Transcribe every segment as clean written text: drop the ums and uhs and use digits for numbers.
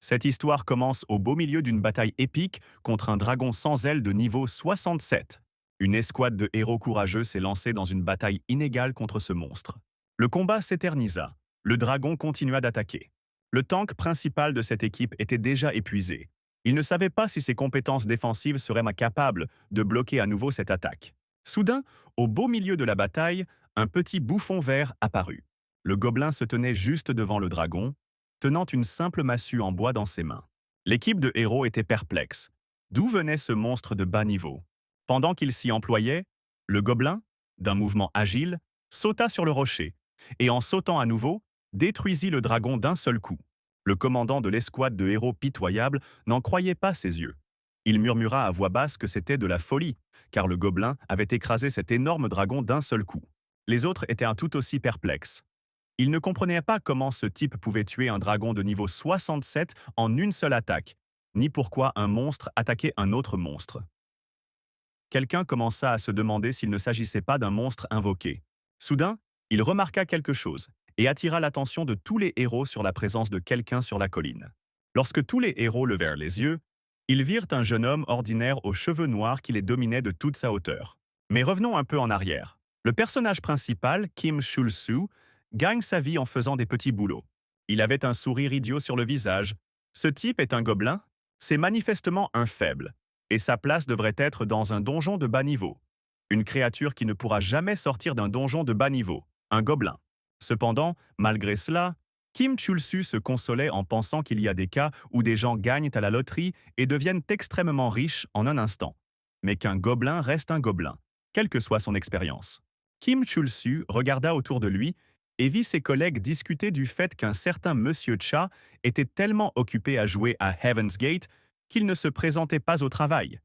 Cette histoire commence au beau milieu d'une bataille épique contre un dragon sans ailes de niveau 67. Une escouade de héros courageux s'est lancée dans une bataille inégale contre ce monstre. Le combat s'éternisa. Le dragon continua d'attaquer. Le tank principal de cette équipe était déjà épuisé. Il ne savait pas si ses compétences défensives seraient capables de bloquer à nouveau cette attaque. Soudain, au beau milieu de la bataille, un petit bouffon vert apparut. Le gobelin se tenait juste devant le dragon, tenant une simple massue en bois dans ses mains. L'équipe de héros était perplexe. D'où venait ce monstre de bas niveau? Pendant qu'il s'y employait, le gobelin, d'un mouvement agile, sauta sur le rocher, et en sautant à nouveau, détruisit le dragon d'un seul coup. Le commandant de l'escouade de héros pitoyables n'en croyait pas ses yeux. Il murmura à voix basse que c'était de la folie, car le gobelin avait écrasé cet énorme dragon d'un seul coup. Les autres étaient un tout aussi perplexes. Ils ne comprenaient pas comment ce type pouvait tuer un dragon de niveau 67 en une seule attaque, ni pourquoi un monstre attaquait un autre monstre. Quelqu'un commença à se demander s'il ne s'agissait pas d'un monstre invoqué. Soudain, il remarqua quelque chose et attira l'attention de tous les héros sur la présence de quelqu'un sur la colline. Lorsque tous les héros levèrent les yeux, ils virent un jeune homme ordinaire aux cheveux noirs qui les dominait de toute sa hauteur. Mais revenons un peu en arrière. Le personnage principal, Kim Chul-soo, gagne sa vie en faisant des petits boulots. Il avait un sourire idiot sur le visage. Ce type est un gobelin? C'est manifestement un faible, et sa place devrait être dans un donjon de bas niveau. Une créature qui ne pourra jamais sortir d'un donjon de bas niveau, un gobelin. Cependant, malgré cela, Kim Chul-soo se consolait en pensant qu'il y a des cas où des gens gagnent à la loterie et deviennent extrêmement riches en un instant. Mais qu'un gobelin reste un gobelin, quelle que soit son expérience. Kim Chul-soo regarda autour de lui et vit ses collègues discuter du fait qu'un certain Monsieur Cha était tellement occupé à jouer à Heaven's Gate qu'il ne se présentait pas au travail.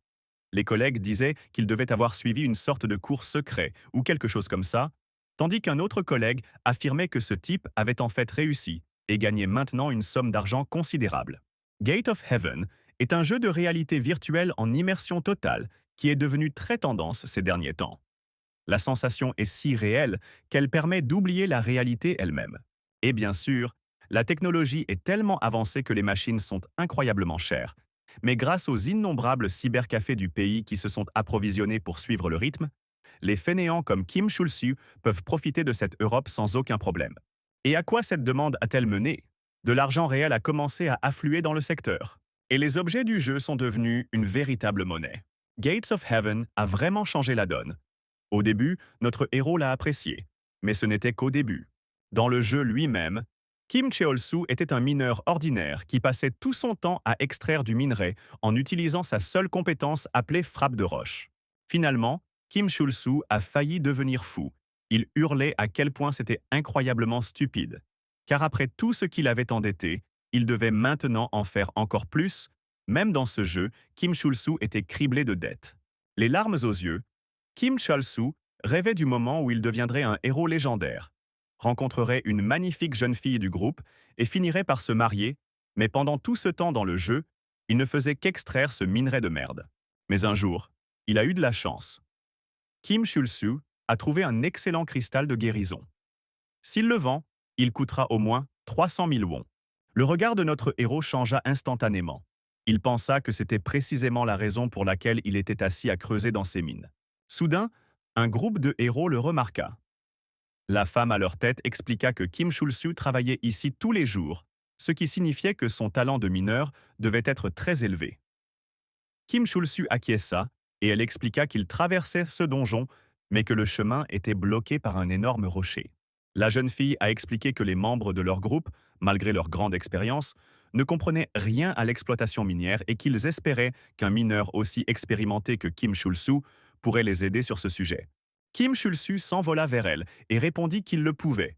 Les collègues disaient qu'il devait avoir suivi une sorte de cours secret ou quelque chose comme ça, tandis qu'un autre collègue affirmait que ce type avait en fait réussi et gagnait maintenant une somme d'argent considérable. Gate of Heaven est un jeu de réalité virtuelle en immersion totale qui est devenu très tendance ces derniers temps. La sensation est si réelle qu'elle permet d'oublier la réalité elle-même. Et bien sûr, la technologie est tellement avancée que les machines sont incroyablement chères. Mais grâce aux innombrables cybercafés du pays qui se sont approvisionnés pour suivre le rythme, les fainéants comme Kim Chul-soo peuvent profiter de cette Europe sans aucun problème. Et à quoi cette demande a-t-elle mené? De l'argent réel a commencé à affluer dans le secteur. Et les objets du jeu sont devenus une véritable monnaie. Gates of Heaven a vraiment changé la donne. Au début, notre héros l'a apprécié, mais ce n'était qu'au début. Dans le jeu lui-même, Kim Cheol-soo était un mineur ordinaire qui passait tout son temps à extraire du minerai en utilisant sa seule compétence appelée frappe de roche. Finalement, Kim Chul-soo a failli devenir fou. Il hurlait à quel point c'était incroyablement stupide. Car après tout ce qu'il avait endetté, il devait maintenant en faire encore plus. Même dans ce jeu, Kim Chul-soo était criblé de dettes. Les larmes aux yeux, Kim Chul-soo rêvait du moment où il deviendrait un héros légendaire, rencontrerait une magnifique jeune fille du groupe et finirait par se marier, mais pendant tout ce temps dans le jeu, il ne faisait qu'extraire ce minerai de merde. Mais un jour, il a eu de la chance. Kim Chul-soo a trouvé un excellent cristal de guérison. S'il le vend, il coûtera au moins 300 000 wons. Le regard de notre héros changea instantanément. Il pensa que c'était précisément la raison pour laquelle il était assis à creuser dans ses mines. Soudain, un groupe de héros le remarqua. La femme à leur tête expliqua que Kim Chul-soo travaillait ici tous les jours, ce qui signifiait que son talent de mineur devait être très élevé. Kim Chul-soo acquiesça et elle expliqua qu'il traversait ce donjon, mais que le chemin était bloqué par un énorme rocher. La jeune fille a expliqué que les membres de leur groupe, malgré leur grande expérience, ne comprenaient rien à l'exploitation minière et qu'ils espéraient qu'un mineur aussi expérimenté que Kim Chul-soo pourrait les aider sur ce sujet. Kim Chul-soo s'envola vers elle et répondit qu'il le pouvait,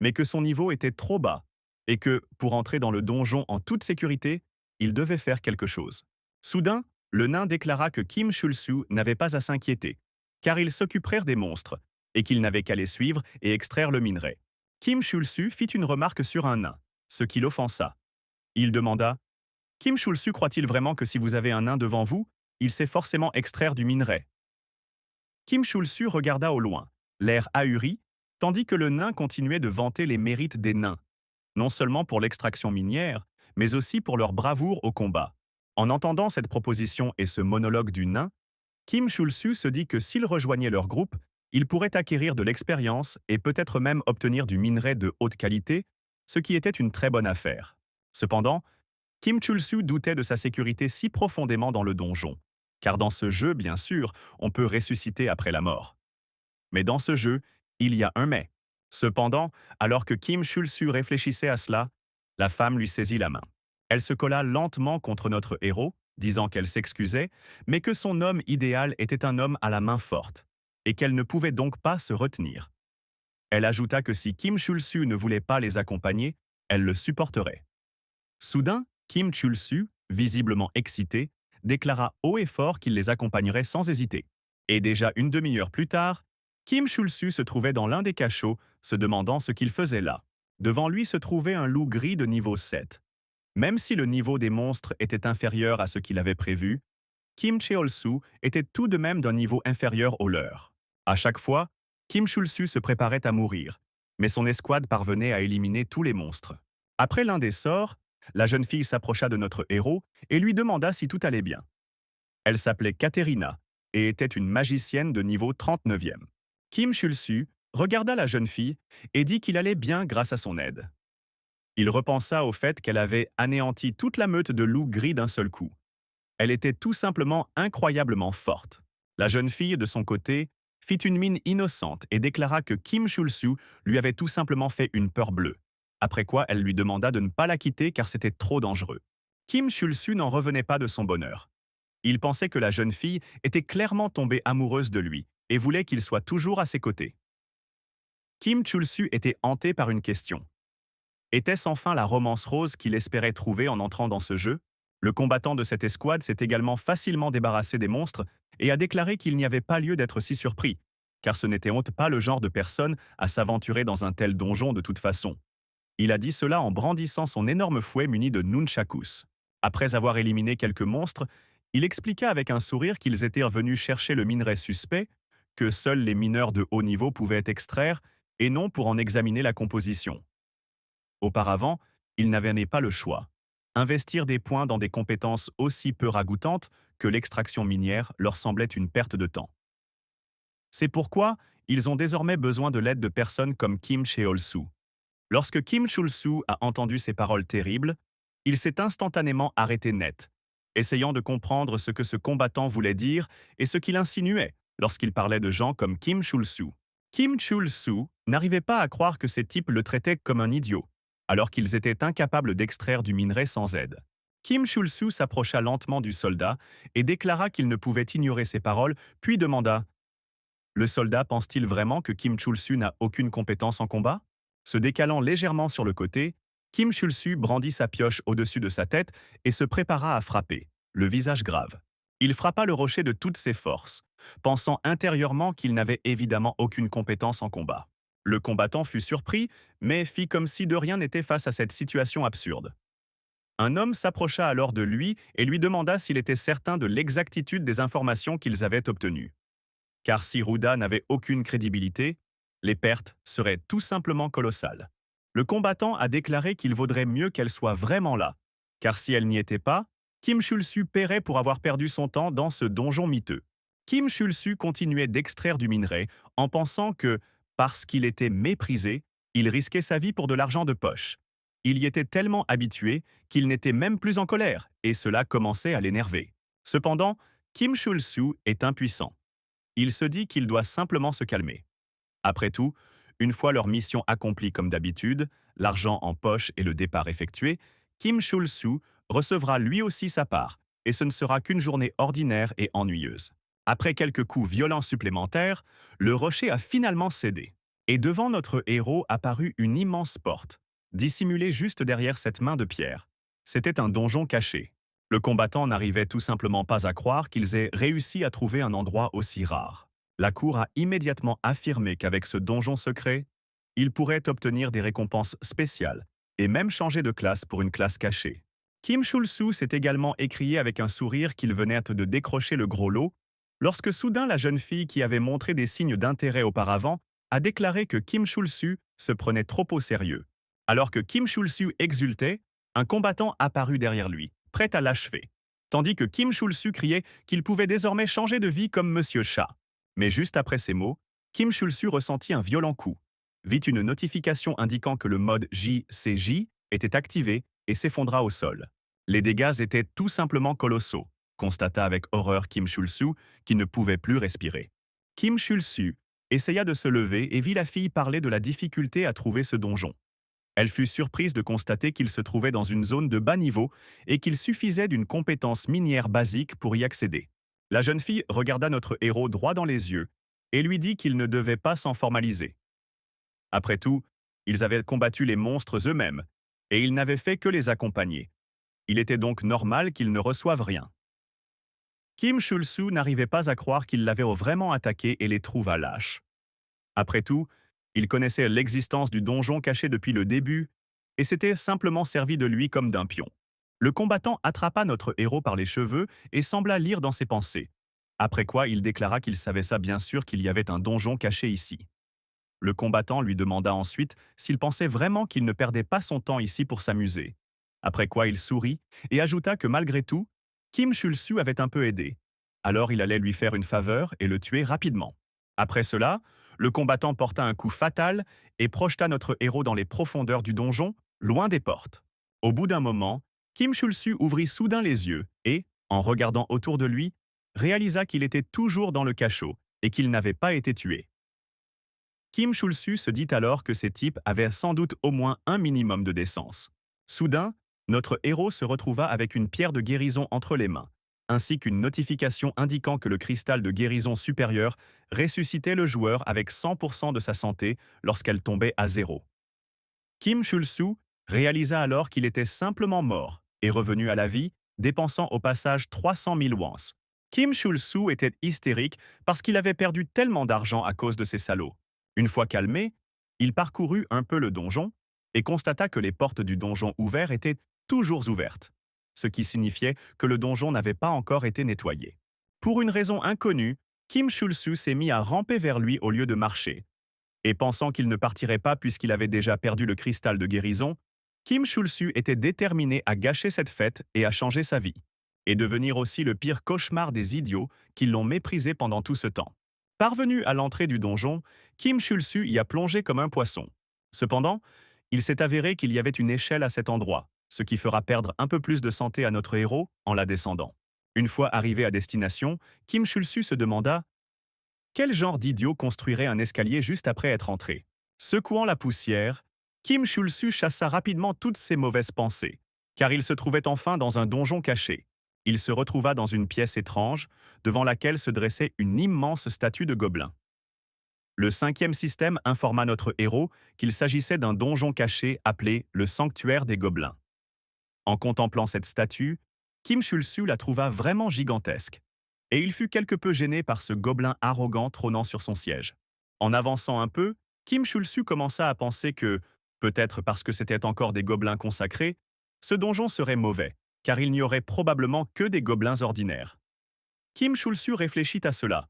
mais que son niveau était trop bas et que, pour entrer dans le donjon en toute sécurité, il devait faire quelque chose. Soudain, le nain déclara que Kim Chul-soo n'avait pas à s'inquiéter, car ils s'occuperaient des monstres et qu'il n'avait qu'à les suivre et extraire le minerai. Kim Chul-soo fit une remarque sur un nain, ce qui l'offensa. Il demanda « Kim Chul-soo croit-il vraiment que si vous avez un nain devant vous, il sait forcément extraire du minerai ?» Kim Chul-soo regarda au loin, l'air ahuri, tandis que le nain continuait de vanter les mérites des nains, non seulement pour l'extraction minière, mais aussi pour leur bravoure au combat. En entendant cette proposition et ce monologue du nain, Kim Chul-su se dit que s'il rejoignait leur groupe, il pourrait acquérir de l'expérience et peut-être même obtenir du minerai de haute qualité, ce qui était une très bonne affaire. Cependant, Kim Chul-su doutait de sa sécurité si profondément dans le donjon. Car dans ce jeu, bien sûr, on peut ressusciter après la mort. Mais dans ce jeu, il y a un mais. Cependant, alors que Kim Chul-su réfléchissait à cela, la femme lui saisit la main. Elle se colla lentement contre notre héros, disant qu'elle s'excusait, mais que son homme idéal était un homme à la main forte, et qu'elle ne pouvait donc pas se retenir. Elle ajouta que si Kim Chul-su ne voulait pas les accompagner, elle le supporterait. Soudain, Kim Chul-su, visiblement excité, déclara haut et fort qu'il les accompagnerait sans hésiter. Et déjà une demi-heure plus tard, Kim Chul-su se trouvait dans l'un des cachots, se demandant ce qu'il faisait là. Devant lui se trouvait un loup gris de niveau 7. Même si le niveau des monstres était inférieur à ce qu'il avait prévu, Kim Cheol-su était tout de même d'un niveau inférieur au leur. À chaque fois, Kim Chul-su se préparait à mourir, mais son escouade parvenait à éliminer tous les monstres. Après l'un des sorts, la jeune fille s'approcha de notre héros et lui demanda si tout allait bien. Elle s'appelait Katerina et était une magicienne de niveau 39e. Kim Chul-su regarda la jeune fille et dit qu'il allait bien grâce à son aide. Il repensa au fait qu'elle avait anéanti toute la meute de loups gris d'un seul coup. Elle était tout simplement incroyablement forte. La jeune fille, de son côté, fit une mine innocente et déclara que Kim Chul-su lui avait tout simplement fait une peur bleue. Après quoi, elle lui demanda de ne pas la quitter car c'était trop dangereux. Kim Chul-su n'en revenait pas de son bonheur. Il pensait que la jeune fille était clairement tombée amoureuse de lui et voulait qu'il soit toujours à ses côtés. Kim Chul-su était hanté par une question. Était-ce enfin la romance rose qu'il espérait trouver en entrant dans ce jeu? Le combattant de cette escouade s'est également facilement débarrassé des monstres et a déclaré qu'il n'y avait pas lieu d'être si surpris, car ce n'était honte pas le genre de personne à s'aventurer dans un tel donjon de toute façon. Il a dit cela en brandissant son énorme fouet muni de nunchakus. Après avoir éliminé quelques monstres, il expliqua avec un sourire qu'ils étaient revenus chercher le minerai suspect, que seuls les mineurs de haut niveau pouvaient extraire, et non pour en examiner la composition. Auparavant, ils n'avaient pas le choix. Investir des points dans des compétences aussi peu ragoûtantes que l'extraction minière leur semblait une perte de temps. C'est pourquoi ils ont désormais besoin de l'aide de personnes comme Kim Cheol-su. Lorsque Kim Chul-su a entendu ces paroles terribles, il s'est instantanément arrêté net, essayant de comprendre ce que ce combattant voulait dire et ce qu'il insinuait lorsqu'il parlait de gens comme Kim Chul-su. Kim Chul-su n'arrivait pas à croire que ces types le traitaient comme un idiot, alors qu'ils étaient incapables d'extraire du minerai sans aide. Kim Chul-su s'approcha lentement du soldat et déclara qu'il ne pouvait ignorer ses paroles, puis demanda « Le soldat pense-t-il vraiment que Kim Chul-su n'a aucune compétence en combat ?» Se décalant légèrement sur le côté, Kim Chul-su brandit sa pioche au-dessus de sa tête et se prépara à frapper, le visage grave. Il frappa le rocher de toutes ses forces, pensant intérieurement qu'il n'avait évidemment aucune compétence en combat. Le combattant fut surpris, mais fit comme si de rien n'était face à cette situation absurde. Un homme s'approcha alors de lui et lui demanda s'il était certain de l'exactitude des informations qu'ils avaient obtenues. Car si Ruda n'avait aucune crédibilité, les pertes seraient tout simplement colossales. Le combattant a déclaré qu'il vaudrait mieux qu'elle soit vraiment là, car si elle n'y était pas, Kim Chul-su paierait pour avoir perdu son temps dans ce donjon miteux. Kim Chul-su continuait d'extraire du minerai en pensant que, parce qu'il était méprisé, il risquait sa vie pour de l'argent de poche. Il y était tellement habitué qu'il n'était même plus en colère, et cela commençait à l'énerver. Cependant, Kim Chul-su est impuissant. Il se dit qu'il doit simplement se calmer. Après tout, une fois leur mission accomplie comme d'habitude, l'argent en poche et le départ effectué, Kim Chul-su recevra lui aussi sa part, et ce ne sera qu'une journée ordinaire et ennuyeuse. Après quelques coups violents supplémentaires, le rocher a finalement cédé. Et devant notre héros apparut une immense porte, dissimulée juste derrière cette main de pierre. C'était un donjon caché. Le combattant n'arrivait tout simplement pas à croire qu'ils aient réussi à trouver un endroit aussi rare. La cour a immédiatement affirmé qu'avec ce donjon secret, il pourrait obtenir des récompenses spéciales et même changer de classe pour une classe cachée. Kim Chul-su s'est également écrié avec un sourire qu'il venait de décrocher le gros lot, lorsque soudain la jeune fille qui avait montré des signes d'intérêt auparavant a déclaré que Kim Chul-su se prenait trop au sérieux. Alors que Kim Chul-su exultait, Un combattant apparut derrière lui, prêt à l'achever, tandis que Kim Chul-su criait qu'il pouvait désormais changer de vie comme Monsieur Cha. Mais juste après ces mots, Kim Chul-su ressentit un violent coup, vit une notification indiquant que le mode JCJ était activé et s'effondra au sol. Les dégâts étaient tout simplement colossaux, constata avec horreur Kim Chul-su, qui ne pouvait plus respirer. Kim Chul-su essaya de se lever et vit la fille parler de la difficulté à trouver ce donjon. Elle fut surprise de constater qu'il se trouvait dans une zone de bas niveau et qu'il suffisait d'une compétence minière basique pour y accéder. La jeune fille regarda notre héros droit dans les yeux et lui dit qu'il ne devait pas s'en formaliser. Après tout, ils avaient combattu les monstres eux-mêmes et ils n'avaient fait que les accompagner. Il était donc normal qu'ils ne reçoivent rien. Kim Chul-su n'arrivait pas à croire qu'il l'avait vraiment attaqué et les trouva lâches. Après tout, il connaissait l'existence du donjon caché depuis le début et s'était simplement servi de lui comme d'un pion. Le combattant attrapa notre héros par les cheveux et sembla lire dans ses pensées. Après quoi, il déclara qu'il savait ça bien sûr qu'il y avait un donjon caché ici. Le combattant lui demanda ensuite s'il pensait vraiment qu'il ne perdait pas son temps ici pour s'amuser. Après quoi, il sourit et ajouta que malgré tout, Kim Chul-su avait un peu aidé. Alors il allait lui faire une faveur et le tuer rapidement. Après cela, le combattant porta un coup fatal et projeta notre héros dans les profondeurs du donjon, loin des portes. Au bout d'un moment, Kim Chul-su ouvrit soudain les yeux et, en regardant autour de lui, réalisa qu'il était toujours dans le cachot et qu'il n'avait pas été tué. Kim Chul-su se dit alors que ces types avaient sans doute au moins un minimum de décence. Soudain, notre héros se retrouva avec une pierre de guérison entre les mains, ainsi qu'une notification indiquant que le cristal de guérison supérieur ressuscitait le joueur avec 100% de sa santé lorsqu'elle tombait à zéro. Kim Chul-su réalisa alors qu'il était simplement mort et revenu à la vie, dépensant au passage 300 000 wons. Kim Chul-su était hystérique parce qu'il avait perdu tellement d'argent à cause de ces salauds. Une fois calmé, il parcourut un peu le donjon et constata que les portes du donjon ouvert étaient toujours ouvertes, ce qui signifiait que le donjon n'avait pas encore été nettoyé. Pour une raison inconnue, Kim Chul-su s'est mis à ramper vers lui au lieu de marcher. Et pensant qu'il ne partirait pas puisqu'il avait déjà perdu le cristal de guérison, Kim Chul-su était déterminé à gâcher cette fête et à changer sa vie, et devenir aussi le pire cauchemar des idiots qui l'ont méprisé pendant tout ce temps. Parvenu à l'entrée du donjon, Kim Chul-su y a plongé comme un poisson. Cependant, il s'est avéré qu'il y avait une échelle à cet endroit, ce qui fera perdre un peu plus de santé à notre héros en la descendant. Une fois arrivé à destination, Kim Chul-su se demanda quel genre d'idiot construirait un escalier juste après être entré. Secouant la poussière, Kim Chul-su chassa rapidement toutes ses mauvaises pensées, car il se trouvait enfin dans un donjon caché. Il se retrouva dans une pièce étrange, devant laquelle se dressait une immense statue de gobelin. Le cinquième système informa notre héros qu'il s'agissait d'un donjon caché appelé le Sanctuaire des Gobelins. En contemplant cette statue, Kim Chul-su la trouva vraiment gigantesque, et il fut quelque peu gêné par ce gobelin arrogant trônant sur son siège. En avançant un peu, Kim Chul-su commença à penser que, peut-être parce que c'était encore des gobelins consacrés, ce donjon serait mauvais, car il n'y aurait probablement que des gobelins ordinaires. Kim Chul-su réfléchit à cela,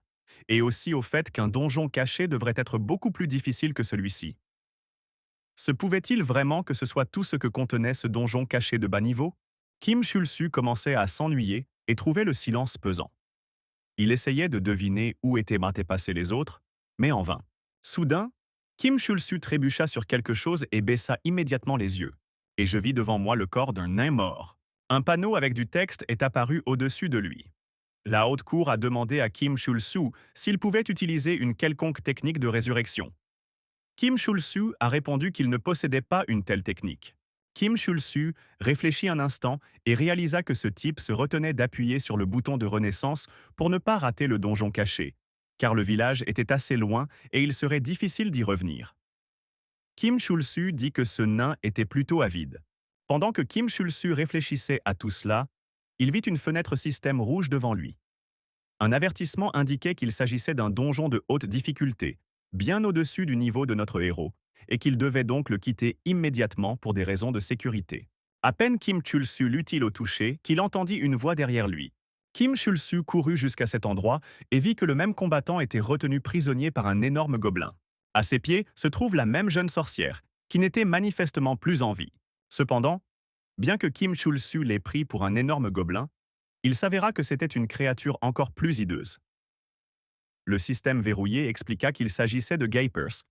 et aussi au fait qu'un donjon caché devrait être beaucoup plus difficile que celui-ci. Se pouvait-il vraiment que ce soit tout ce que contenait ce donjon caché de bas niveau? Kim Chul-su commençait à s'ennuyer et trouvait le silence pesant. Il essayait de deviner où étaient passés les autres, mais en vain. Soudain, Kim Chul-su trébucha sur quelque chose et baissa immédiatement les yeux. Et je vis devant moi le corps d'un nain mort. Un panneau avec du texte est apparu au-dessus de lui. La haute cour a demandé à Kim Chul-su s'il pouvait utiliser une quelconque technique de résurrection. Kim Chul-su a répondu qu'il ne possédait pas une telle technique. Kim Chul-su réfléchit un instant et réalisa que ce type se retenait d'appuyer sur le bouton de renaissance pour ne pas rater le donjon caché, car le village était assez loin et il serait difficile d'y revenir. Kim Chul-su dit que ce nain était plutôt avide. Pendant que Kim Chul-su réfléchissait à tout cela, il vit une fenêtre système rouge devant lui. Un avertissement indiquait qu'il s'agissait d'un donjon de haute difficulté, bien au-dessus du niveau de notre héros, et qu'il devait donc le quitter immédiatement pour des raisons de sécurité. À peine Kim Chul-su l'eut-il au toucher qu'il entendit une voix derrière lui. Kim Chul-su courut jusqu'à cet endroit et vit que le même combattant était retenu prisonnier par un énorme gobelin. À ses pieds se trouve la même jeune sorcière, qui n'était manifestement plus en vie. Cependant, Bien que Kim Chul-su l'ait pris pour un énorme gobelin, il s'avéra que c'était une créature encore plus hideuse. Le système verrouillé expliqua qu'il s'agissait de Gapers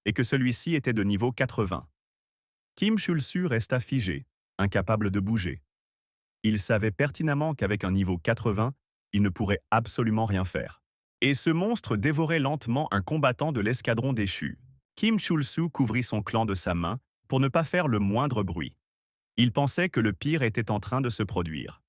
et que celui-ci était de niveau 80. Kim Chul-su resta figé, incapable de bouger. Il savait pertinemment qu'avec un niveau 80, il ne pourrait absolument rien faire. Et ce monstre dévorait lentement un combattant de l'escadron déchu. Kim Chul-su couvrit son clan de sa main pour ne pas faire le moindre bruit. Il pensait que le pire était en train de se produire.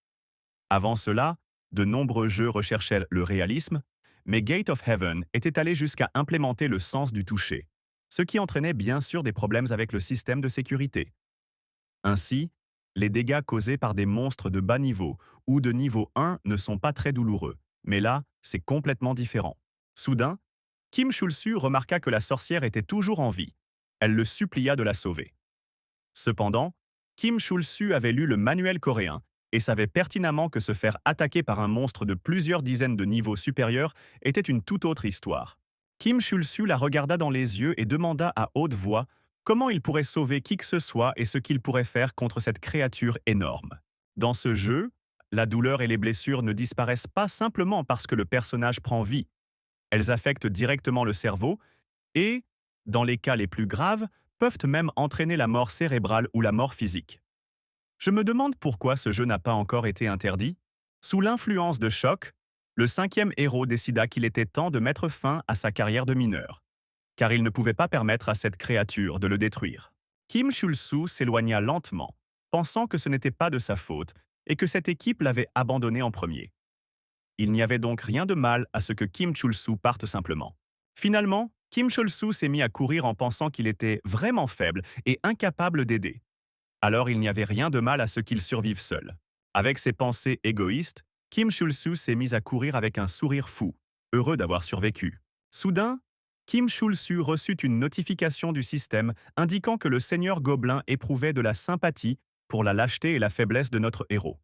Avant cela, de nombreux jeux recherchaient le réalisme, mais Gate of Heaven était allé jusqu'à implémenter le sens du toucher, ce qui entraînait bien sûr des problèmes avec le système de sécurité. Ainsi, les dégâts causés par des monstres de bas niveau ou de niveau 1 ne sont pas très douloureux, mais là, c'est complètement différent. Soudain, Kim Chul-su remarqua que la sorcière était toujours en vie. Elle le supplia de la sauver. Cependant, Kim Chul-su avait lu le manuel coréen et savait pertinemment que se faire attaquer par un monstre de plusieurs dizaines de niveaux supérieurs était une toute autre histoire. Kim Chul-su la regarda dans les yeux et demanda à haute voix comment il pourrait sauver qui que ce soit et ce qu'il pourrait faire contre cette créature énorme. Dans ce jeu, la douleur et les blessures ne disparaissent pas simplement parce que le personnage prend vie. Elles affectent directement le cerveau et, dans les cas les plus graves, peuvent même entraîner la mort cérébrale ou la mort physique. Je me demande pourquoi ce jeu n'a pas encore été interdit. Sous l'influence de choc, le cinquième héros décida qu'il était temps de mettre fin à sa carrière de mineur, car il ne pouvait pas permettre à cette créature de le détruire. Kim Chul-su s'éloigna lentement, pensant que ce n'était pas de sa faute et que cette équipe l'avait abandonné en premier. Il n'y avait donc rien de mal à ce que Kim Chul-su parte simplement. Finalement, Kim Chul-su s'est mis à courir en pensant qu'il était vraiment faible et incapable d'aider. Alors il n'y avait rien de mal à ce qu'il survive seul. Avec ses pensées égoïstes, Kim Chul-su s'est mis à courir avec un sourire fou, heureux d'avoir survécu. Soudain, Kim Chul-su reçut une notification du système indiquant que le seigneur Gobelin éprouvait de la sympathie pour la lâcheté et la faiblesse de notre héros.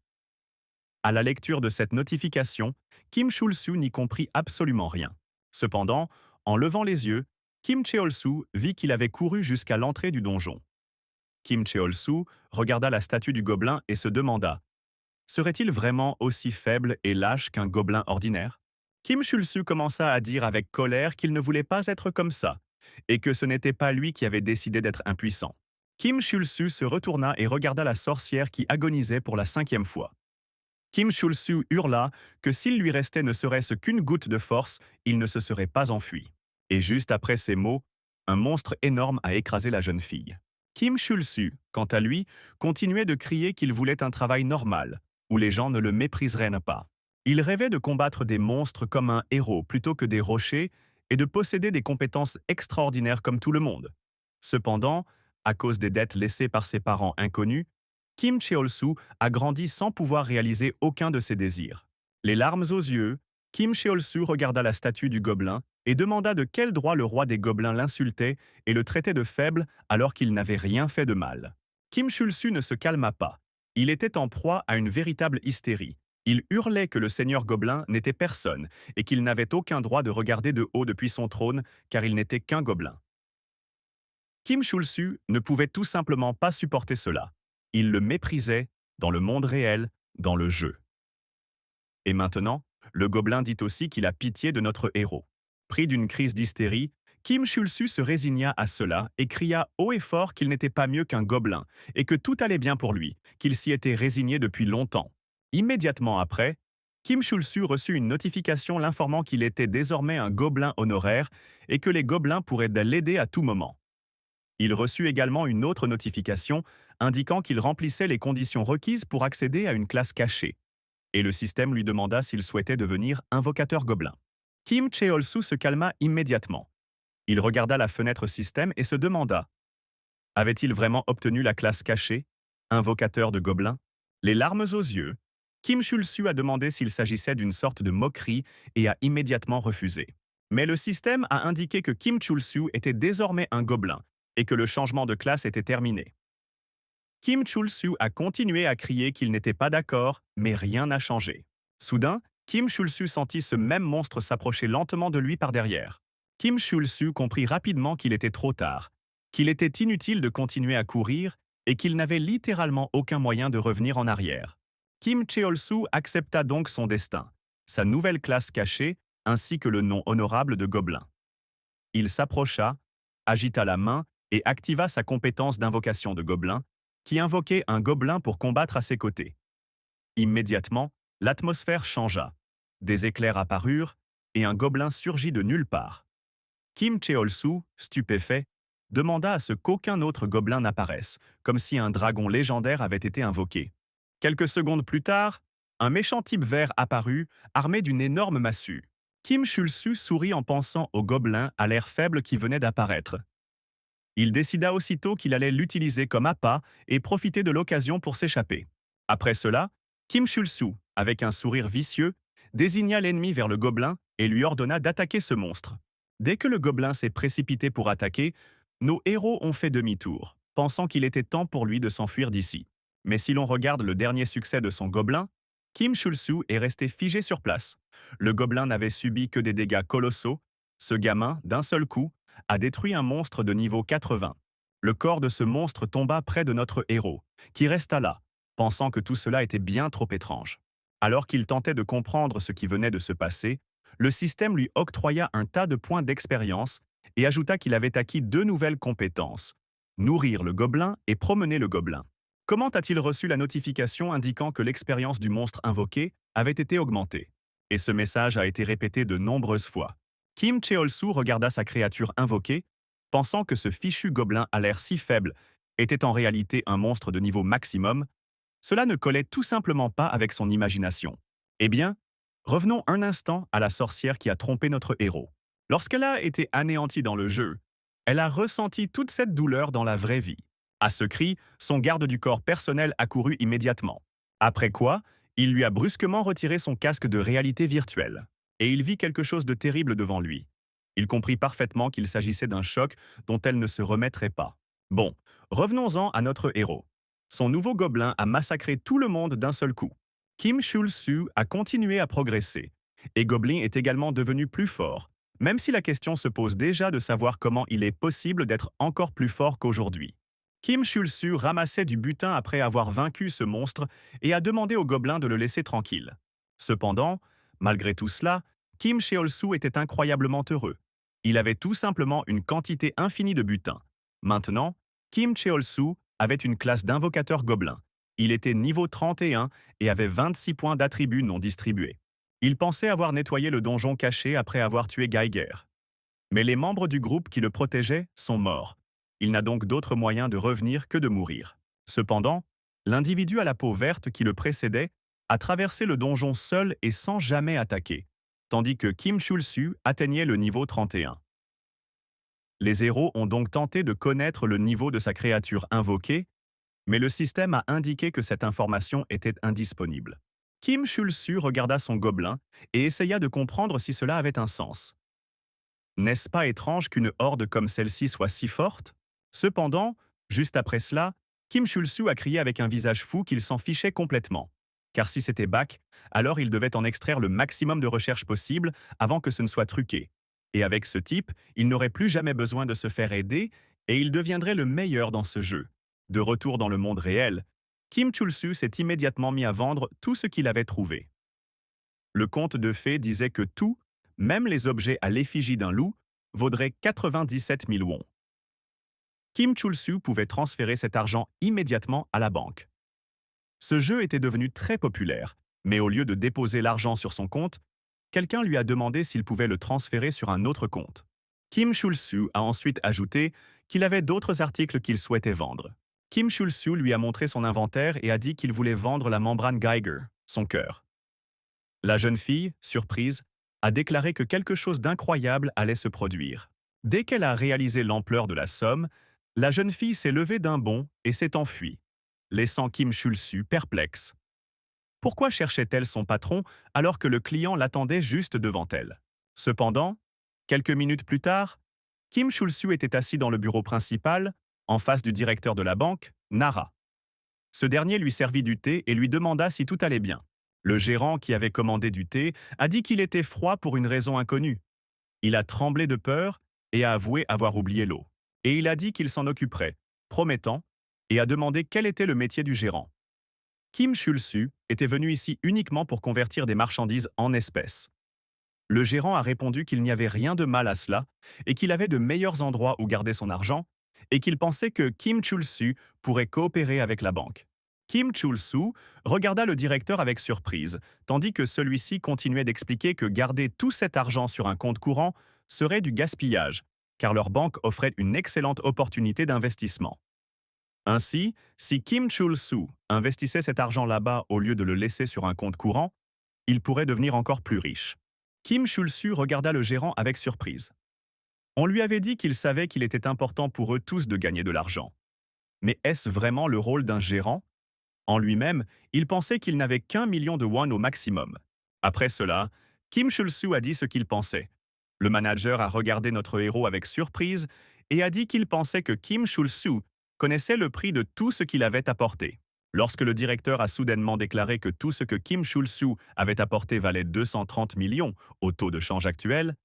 À la lecture de cette notification, Kim Chul-su n'y comprit absolument rien. Cependant, en levant les yeux, Kim Cheol-su vit qu'il avait couru jusqu'à l'entrée du donjon. Kim Cheol-su regarda la statue du gobelin et se demanda « Serait-il vraiment aussi faible et lâche qu'un gobelin ordinaire ?» Kim Chul-su commença à dire avec colère qu'il ne voulait pas être comme ça, et que ce n'était pas lui qui avait décidé d'être impuissant. Kim Chul-su se retourna et regarda la sorcière qui agonisait pour la 5e fois. Kim Chul-su hurla que s'il lui restait ne serait-ce qu'une goutte de force, il ne se serait pas enfui. Et juste après ces mots, un monstre énorme a écrasé la jeune fille. Kim Chul-su, quant à lui, continuait de crier qu'il voulait un travail normal, où les gens ne le mépriseraient pas. Il rêvait de combattre des monstres comme un héros plutôt que des rochers et de posséder des compétences extraordinaires comme tout le monde. Cependant, à cause des dettes laissées par ses parents inconnus, Kim Cheol-su a grandi sans pouvoir réaliser aucun de ses désirs. Les larmes aux yeux, Kim Cheol-su regarda la statue du gobelin et demanda de quel droit le roi des gobelins l'insultait et le traitait de faible alors qu'il n'avait rien fait de mal. Kim Chul-su ne se calma pas. Il était en proie à une véritable hystérie. Il hurlait que le seigneur gobelin n'était personne et qu'il n'avait aucun droit de regarder de haut depuis son trône car il n'était qu'un gobelin. Kim Chul-su ne pouvait tout simplement pas supporter cela. Il le méprisait dans le monde réel, dans le jeu. Et maintenant, le gobelin dit aussi qu'il a pitié de notre héros. Pris d'une crise d'hystérie, Kim Chul-su se résigna à cela et cria haut et fort qu'il n'était pas mieux qu'un gobelin et que tout allait bien pour lui, qu'il s'y était résigné depuis longtemps. Immédiatement après, Kim Chul-su reçut une notification l'informant qu'il était désormais un gobelin honoraire et que les gobelins pourraient l'aider à tout moment. Il reçut également une autre notification indiquant qu'il remplissait les conditions requises pour accéder à une classe cachée, et le système lui demanda s'il souhaitait devenir invocateur gobelin. Kim Cheol-su se calma immédiatement. Il regarda la fenêtre système et se demanda « Avait-il vraiment obtenu la classe cachée, invocateur de gobelins ?» Les larmes aux yeux, Kim Chul-su a demandé s'il s'agissait d'une sorte de moquerie et a immédiatement refusé. Mais le système a indiqué que Kim Chul-su était désormais un gobelin et que le changement de classe était terminé. Kim Chul-su a continué à crier qu'il n'était pas d'accord, mais rien n'a changé. Soudain, Kim Chul-su sentit ce même monstre s'approcher lentement de lui par derrière. Kim Chul-su comprit rapidement qu'il était trop tard, qu'il était inutile de continuer à courir et qu'il n'avait littéralement aucun moyen de revenir en arrière. Kim Cheol-soo accepta donc son destin, sa nouvelle classe cachée, ainsi que le nom honorable de gobelin. Il s'approcha, agita la main et activa sa compétence d'invocation de gobelin, qui invoquait un gobelin pour combattre à ses côtés. Immédiatement, l'atmosphère changea. Des éclairs apparurent et un gobelin surgit de nulle part. Kim Cheol-soo, stupéfait, demanda à ce qu'aucun autre gobelin n'apparaisse, comme si un dragon légendaire avait été invoqué. Quelques secondes plus tard, un méchant type vert apparut, armé d'une énorme massue. Kim Chul-soo sourit en pensant au gobelin à l'air faible qui venait d'apparaître. Il décida aussitôt qu'il allait l'utiliser comme appât et profiter de l'occasion pour s'échapper. Après cela, Kim Chul-soo, avec un sourire vicieux, désigna l'ennemi vers le gobelin et lui ordonna d'attaquer ce monstre. Dès que le gobelin s'est précipité pour attaquer, nos héros ont fait demi-tour, pensant qu'il était temps pour lui de s'enfuir d'ici. Mais si l'on regarde le dernier succès de son gobelin, Kim Chul-soo est resté figé sur place. Le gobelin n'avait subi que des dégâts colossaux. Ce gamin, d'un seul coup, a détruit un monstre de niveau 80. Le corps de ce monstre tomba près de notre héros, qui resta là, pensant que tout cela était bien trop étrange. Alors qu'il tentait de comprendre ce qui venait de se passer, le système lui octroya un tas de points d'expérience et ajouta qu'il avait acquis 2 nouvelles compétences: nourrir le gobelin et promener le gobelin. Comment a-t-il reçu la notification indiquant que l'expérience du monstre invoqué avait été augmentée? Et ce message a été répété de nombreuses fois. Kim Cheol-soo regarda sa créature invoquée, pensant que ce fichu gobelin à l'air si faible était en réalité un monstre de niveau maximum. Cela ne collait tout simplement pas avec son imagination. Eh bien, revenons un instant à la sorcière qui a trompé notre héros. Lorsqu'elle a été anéantie dans le jeu, elle a ressenti toute cette douleur dans la vraie vie. À ce cri, son garde du corps personnel accourut immédiatement. Après quoi, il lui a brusquement retiré son casque de réalité virtuelle. Et il vit quelque chose de terrible devant lui. Il comprit parfaitement qu'il s'agissait d'un choc dont elle ne se remettrait pas. Bon, revenons-en à notre héros. Son nouveau gobelin a massacré tout le monde d'un seul coup. Kim Chul-soo a continué à progresser, et Goblin est également devenu plus fort, même si la question se pose déjà de savoir comment il est possible d'être encore plus fort qu'aujourd'hui. Kim Chul-soo ramassait du butin après avoir vaincu ce monstre et a demandé au gobelin de le laisser tranquille. Cependant, malgré tout cela, Kim Cheol-soo était incroyablement heureux. Il avait tout simplement une quantité infinie de butin. Maintenant, Kim Cheol-soo avait une classe d'invocateur gobelin. Il était niveau 31 et avait 26 points d'attributs non distribués. Il pensait avoir nettoyé le donjon caché après avoir tué Geiger. Mais les membres du groupe qui le protégeaient sont morts. Il n'a donc d'autre moyen de revenir que de mourir. Cependant, l'individu à la peau verte qui le précédait a traversé le donjon seul et sans jamais attaquer, tandis que Kim Chul-soo atteignait le niveau 31. Les héros ont donc tenté de connaître le niveau de sa créature invoquée, mais le système a indiqué que cette information était indisponible. Kim Chul-soo regarda son gobelin et essaya de comprendre si cela avait un sens. N'est-ce pas étrange qu'une horde comme celle-ci soit si forte? Cependant, juste après cela, Kim Chul-soo a crié avec un visage fou qu'il s'en fichait complètement. Car si c'était Bak, alors il devait en extraire le maximum de recherches possible avant que ce ne soit truqué. Et avec ce type, il n'aurait plus jamais besoin de se faire aider et il deviendrait le meilleur dans ce jeu. De retour dans le monde réel, Kim Chul-soo s'est immédiatement mis à vendre tout ce qu'il avait trouvé. Le conte de fées disait que tout, même les objets à l'effigie d'un loup, vaudrait 97 000 wons. Kim Chul-soo pouvait transférer cet argent immédiatement à la banque. Ce jeu était devenu très populaire, mais au lieu de déposer l'argent sur son compte, quelqu'un lui a demandé s'il pouvait le transférer sur un autre compte. Kim Chul-soo a ensuite ajouté qu'il avait d'autres articles qu'il souhaitait vendre. Kim Chul-soo lui a montré son inventaire et a dit qu'il voulait vendre la membrane Geiger, son cœur. La jeune fille, surprise, a déclaré que quelque chose d'incroyable allait se produire. Dès qu'elle a réalisé l'ampleur de la somme, la jeune fille s'est levée d'un bond et s'est enfuie, laissant Kim Chul-soo perplexe. Pourquoi cherchait-elle son patron alors que le client l'attendait juste devant elle? Cependant, quelques minutes plus tard, Kim Chul-soo était assis dans le bureau principal, en face du directeur de la banque, Nara. Ce dernier lui servit du thé et lui demanda si tout allait bien. Le gérant qui avait commandé du thé a dit qu'il était froid pour une raison inconnue. Il a tremblé de peur et a avoué avoir oublié l'eau. Et il a dit qu'il s'en occuperait, promettant et a demandé quel était le métier du gérant. Kim Chul-su était venu ici uniquement pour convertir des marchandises en espèces. Le gérant a répondu qu'il n'y avait rien de mal à cela et qu'il avait de meilleurs endroits où garder son argent et qu'il pensait que Kim Chul-su pourrait coopérer avec la banque. Kim Chul-su regarda le directeur avec surprise, tandis que celui-ci continuait d'expliquer que garder tout cet argent sur un compte courant serait du gaspillage, car leur banque offrait une excellente opportunité d'investissement. Ainsi, si Kim Chul-su investissait cet argent là-bas au lieu de le laisser sur un compte courant, il pourrait devenir encore plus riche. Kim Chul-su regarda le gérant avec surprise. On lui avait dit qu'il savait qu'il était important pour eux tous de gagner de l'argent. Mais est-ce vraiment le rôle d'un gérant? En lui-même, il pensait qu'il n'avait qu'un million de won au maximum. Après cela, Kim Chul-su a dit ce qu'il pensait. Le manager a regardé notre héros avec surprise et a dit qu'il pensait que Kim Chul-su connaissait le prix de tout ce qu'il avait apporté. Lorsque le directeur a soudainement déclaré que tout ce que Kim Chul-su avait apporté valait 230 millions au taux de change actuel,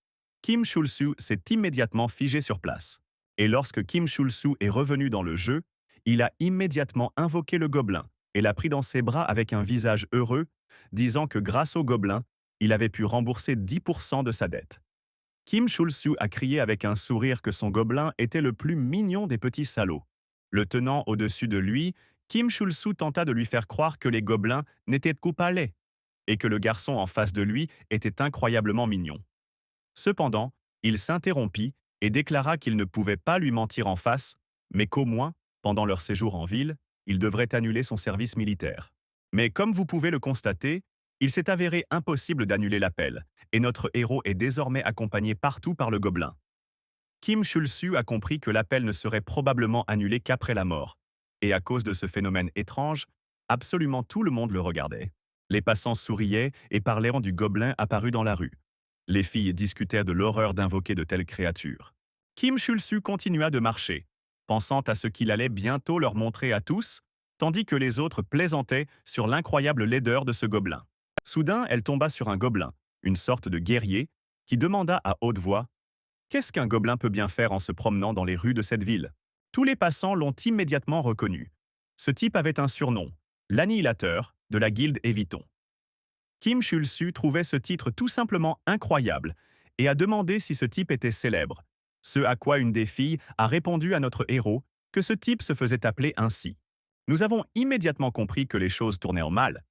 Kim Chul-su s'est immédiatement figé sur place. Et lorsque Kim Chul-su est revenu dans le jeu, il a immédiatement invoqué le gobelin et l'a pris dans ses bras avec un visage heureux, disant que grâce au gobelin, il avait pu rembourser 10% de sa dette. Kim Chul-su a crié avec un sourire que son gobelin était le plus mignon des petits salauds. Le tenant au-dessus de lui, Kim Chul-su tenta de lui faire croire que les gobelins n'étaient qu'au lait et que le garçon en face de lui était incroyablement mignon. Cependant, il s'interrompit et déclara qu'il ne pouvait pas lui mentir en face, mais qu'au moins, pendant leur séjour en ville, il devrait annuler son service militaire. Mais comme vous pouvez le constater, il s'est avéré impossible d'annuler l'appel, et notre héros est désormais accompagné partout par le gobelin. Kim Chul-su a compris que l'appel ne serait probablement annulé qu'après la mort, et à cause de ce phénomène étrange, absolument tout le monde le regardait. Les passants souriaient et parlaient du gobelin apparu dans la rue. Les filles discutèrent de l'horreur d'invoquer de telles créatures. Kim Chul-su continua de marcher, pensant à ce qu'il allait bientôt leur montrer à tous, tandis que les autres plaisantaient sur l'incroyable laideur de ce gobelin. Soudain, elle tomba sur un gobelin, une sorte de guerrier, qui demanda à haute voix « Qu'est-ce qu'un gobelin peut bien faire en se promenant dans les rues de cette ville ?» Tous les passants l'ont immédiatement reconnu. Ce type avait un surnom, l'annihilateur de la guilde Éviton. Kim Chul-su trouvait ce titre tout simplement incroyable et a demandé si ce type était célèbre, ce à quoi une des filles a répondu à notre héros que ce type se faisait appeler ainsi. Nous avons immédiatement compris que les choses tournaient en mal,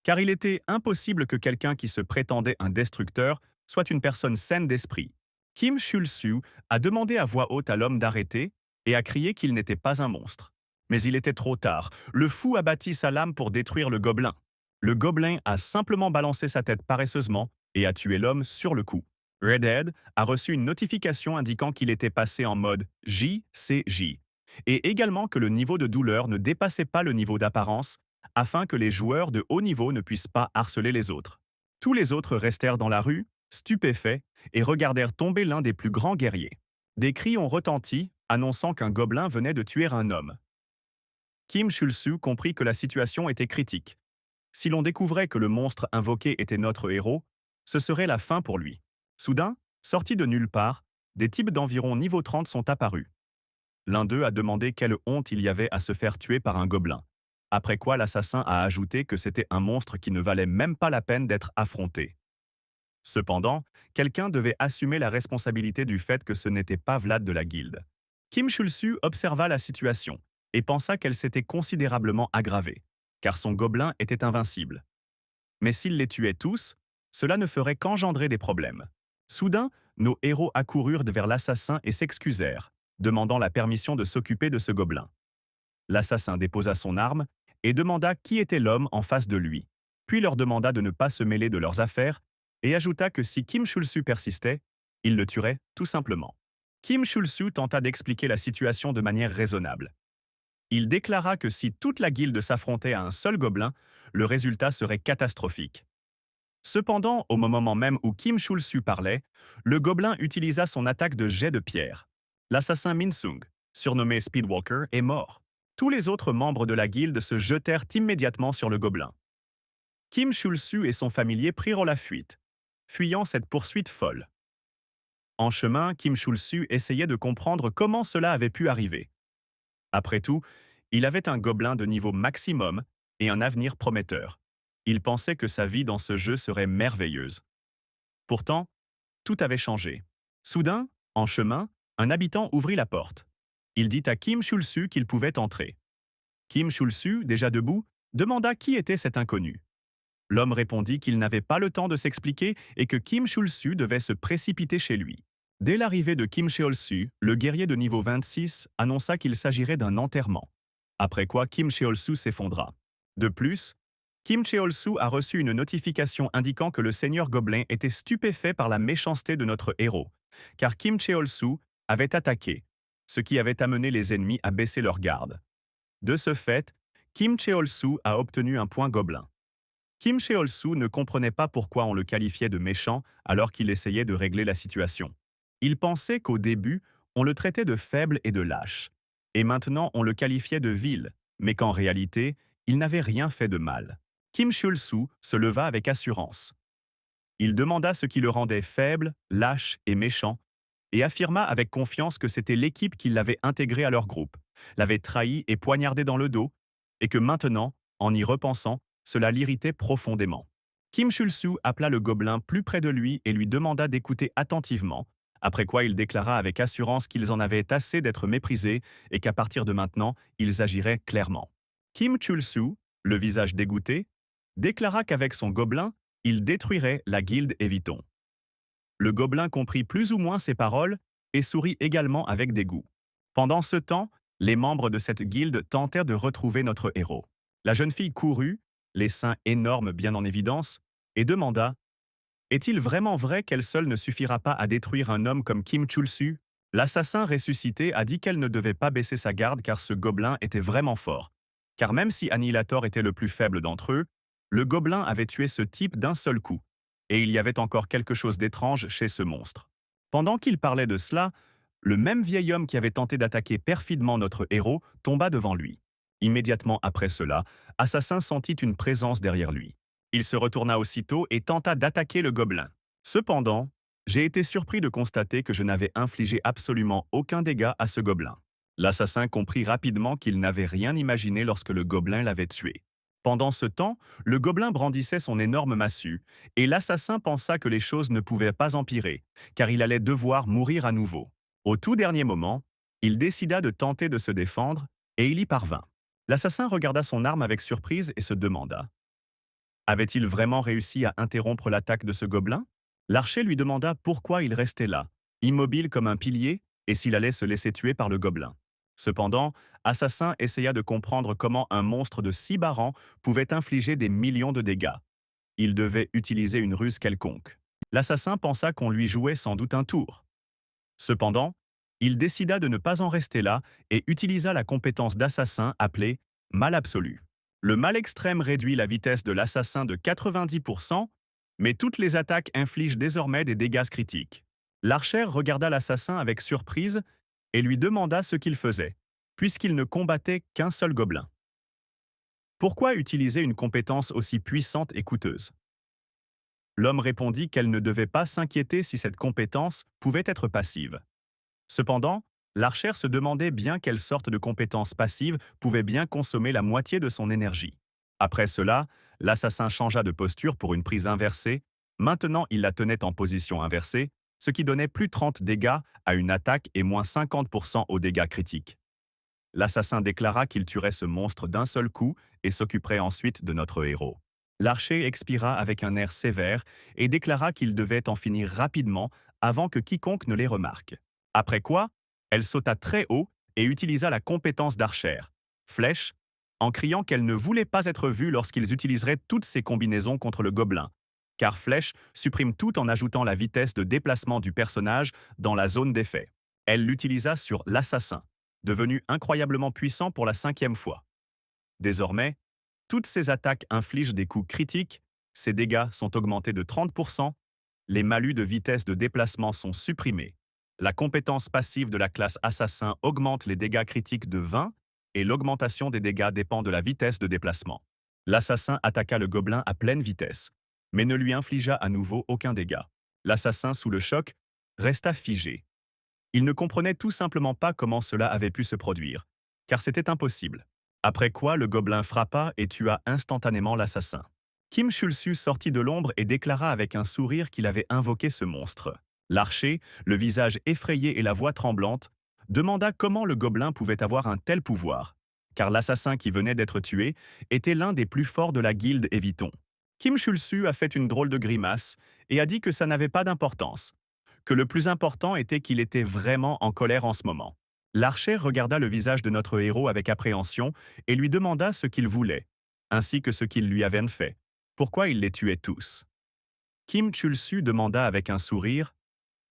car il était impossible que quelqu'un qui se prétendait un destructeur soit une personne saine d'esprit. Kim Chul-su a demandé à voix haute à l'homme d'arrêter et a crié qu'il n'était pas un monstre. Mais il était trop tard, le fou a bâti sa lame pour détruire le gobelin. Le gobelin a simplement balancé sa tête paresseusement et a tué l'homme sur le coup. Redhead a reçu une notification indiquant qu'il était passé en mode JCJ, et également que le niveau de douleur ne dépassait pas le niveau d'apparence, afin que les joueurs de haut niveau ne puissent pas harceler les autres. Tous les autres restèrent dans la rue, stupéfaits, et regardèrent tomber l'un des plus grands guerriers. Des cris ont retenti, annonçant qu'un gobelin venait de tuer un homme. Kim Chul-su comprit que la situation était critique. Si l'on découvrait que le monstre invoqué était notre héros, ce serait la fin pour lui. Soudain, sortis de nulle part, des types d'environ niveau 30 sont apparus. L'un d'eux a demandé quelle honte il y avait à se faire tuer par un gobelin. Après quoi l'assassin a ajouté que c'était un monstre qui ne valait même pas la peine d'être affronté. Cependant, quelqu'un devait assumer la responsabilité du fait que ce n'était pas Vlad de la guilde. Kim Chul-su observa la situation et pensa qu'elle s'était considérablement aggravée, car son gobelin était invincible. Mais s'il les tuait tous, cela ne ferait qu'engendrer des problèmes. Soudain, nos héros accoururent vers l'assassin et s'excusèrent, demandant la permission de s'occuper de ce gobelin. L'assassin déposa son arme et demanda qui était l'homme en face de lui, puis leur demanda de ne pas se mêler de leurs affaires et ajouta que si Kim Chul-su persistait, il le tuerait tout simplement. Kim Chul-su tenta d'expliquer la situation de manière raisonnable. Il déclara que si toute la guilde s'affrontait à un seul gobelin, le résultat serait catastrophique. Cependant, au moment même où Kim Chul-su parlait, le gobelin utilisa son attaque de jet de pierre. L'assassin Min-sung, surnommé Speedwalker, est mort. Tous les autres membres de la guilde se jetèrent immédiatement sur le gobelin. Kim Chul-su et son familier prirent la fuite, fuyant cette poursuite folle. En chemin, Kim Chul-su essayait de comprendre comment cela avait pu arriver. Après tout, Il avait un gobelin de niveau maximum et un avenir prometteur. Il pensait que sa vie dans ce jeu serait merveilleuse. Pourtant, tout avait changé. Soudain, en chemin, un habitant ouvrit la porte. Il dit à Kim Chul-su qu'il pouvait entrer. Kim Chul-su, déjà debout, demanda qui était cet inconnu. L'homme répondit qu'il n'avait pas le temps de s'expliquer et que Kim Chul-su devait se précipiter chez lui. Dès l'arrivée de Kim Cheol-su, le guerrier de niveau 26 annonça qu'il s'agirait d'un enterrement. Après quoi Kim Cheol-su s'effondra. De plus, Kim Cheol-su a reçu une notification indiquant que le seigneur Gobelin était stupéfait par la méchanceté de notre héros, car Kim Cheol-su avait attaqué, ce qui avait amené les ennemis à baisser leur garde. De ce fait, Kim Cheol-su a obtenu un point Gobelin. Kim Cheol-su ne comprenait pas pourquoi on le qualifiait de méchant alors qu'il essayait de régler la situation. Il pensait qu'au début, on le traitait de faible et de lâche, et maintenant on le qualifiait de vil, mais qu'en réalité, il n'avait rien fait de mal. Kim Cheol-su se leva avec assurance. Il demanda ce qui le rendait faible, lâche et méchant, et affirma avec confiance que c'était l'équipe qui l'avait intégré à leur groupe, l'avait trahi et poignardé dans le dos, et que maintenant, en y repensant, cela l'irritait profondément. Kim Chul-su appela le gobelin plus près de lui et lui demanda d'écouter attentivement, après quoi il déclara avec assurance qu'ils en avaient assez d'être méprisés et qu'à partir de maintenant, ils agiraient clairement. Kim Chul-su, le visage dégoûté, déclara qu'avec son gobelin, il détruirait la guilde Éviton. Le gobelin comprit plus ou moins ces paroles et sourit également avec dégoût. Pendant ce temps, les membres de cette guilde tentèrent de retrouver notre héros. La jeune fille courut, les seins énormes bien en évidence, et demanda « Est-il vraiment vrai qu'elle seule ne suffira pas à détruire un homme comme Kim Chul-su ?» L'assassin ressuscité a dit qu'elle ne devait pas baisser sa garde car ce gobelin était vraiment fort. Car même si Annihilator était le plus faible d'entre eux, le gobelin avait tué ce type d'un seul coup. Et il y avait encore quelque chose d'étrange chez ce monstre. Pendant qu'il parlait de cela, le même vieil homme qui avait tenté d'attaquer perfidement notre héros tomba devant lui. Immédiatement après cela, Assassin sentit une présence derrière lui. Il se retourna aussitôt et tenta d'attaquer le gobelin. Cependant, j'ai été surpris de constater que je n'avais infligé absolument aucun dégât à ce gobelin. L'assassin comprit rapidement qu'il n'avait rien imaginé lorsque le gobelin l'avait tué. Pendant ce temps, le gobelin brandissait son énorme massue, et l'assassin pensa que les choses ne pouvaient pas empirer, car il allait devoir mourir à nouveau. Au tout dernier moment, il décida de tenter de se défendre, et il y parvint. L'assassin regarda son arme avec surprise et se demanda « Avait-il vraiment réussi à interrompre l'attaque de ce gobelin ?» L'archer lui demanda pourquoi il restait là, immobile comme un pilier, et s'il allait se laisser tuer par le gobelin. Cependant, Assassin essaya de comprendre comment un monstre de si bas rang pouvait infliger des millions de dégâts. Il devait utiliser une ruse quelconque. L'assassin pensa qu'on lui jouait sans doute un tour. Cependant, il décida de ne pas en rester là et utilisa la compétence d'assassin appelée « mal absolu ». Le mal extrême réduit la vitesse de l'assassin de 90%, mais toutes les attaques infligent désormais des dégâts critiques. L'archer regarda l'assassin avec surprise et lui demanda ce qu'il faisait, puisqu'il ne combattait qu'un seul gobelin. Pourquoi utiliser une compétence aussi puissante et coûteuse? L'homme répondit qu'elle ne devait pas s'inquiéter si cette compétence pouvait être passive. Cependant, l'archer se demandait bien quelle sorte de compétence passive pouvait bien consommer la moitié de son énergie. Après cela, l'assassin changea de posture pour une prise inversée. Maintenant, il la tenait en position inversée, ce qui donnait plus 30 dégâts à une attaque et moins 50% aux dégâts critiques. L'assassin déclara qu'il tuerait ce monstre d'un seul coup et s'occuperait ensuite de notre héros. L'archer expira avec un air sévère et déclara qu'il devait en finir rapidement avant que quiconque ne les remarque. Après quoi, elle sauta très haut et utilisa la compétence d'archer, flèche, en criant qu'elle ne voulait pas être vue lorsqu'ils utiliseraient toutes ces combinaisons contre le gobelin, car flèche supprime tout en ajoutant la vitesse de déplacement du personnage dans la zone d'effet. Elle l'utilisa sur l'assassin, devenu incroyablement puissant pour la 5e fois. Désormais, toutes ces attaques infligent des coups critiques, ses dégâts sont augmentés de 30%, les malus de vitesse de déplacement sont supprimés. La compétence passive de la classe assassin augmente les dégâts critiques de 20 et l'augmentation des dégâts dépend de la vitesse de déplacement. L'assassin attaqua le gobelin à pleine vitesse, mais ne lui infligea à nouveau aucun dégât. L'assassin, sous le choc, resta figé. Il ne comprenait tout simplement pas comment cela avait pu se produire, car c'était impossible. Après quoi, le gobelin frappa et tua instantanément l'assassin. Kim Chul-su sortit de l'ombre et déclara avec un sourire qu'il avait invoqué ce monstre. L'archer, le visage effrayé et la voix tremblante, demanda comment le gobelin pouvait avoir un tel pouvoir, car l'assassin qui venait d'être tué était l'un des plus forts de la guilde Éviton. Kim Chul-su a fait une drôle de grimace et a dit que ça n'avait pas d'importance, que le plus important était qu'il était vraiment en colère en ce moment. L'archer regarda le visage de notre héros avec appréhension et lui demanda ce qu'il voulait, ainsi que ce qu'ils lui avaient fait. Pourquoi il les tuait tous? Kim Chul-su demanda avec un sourire.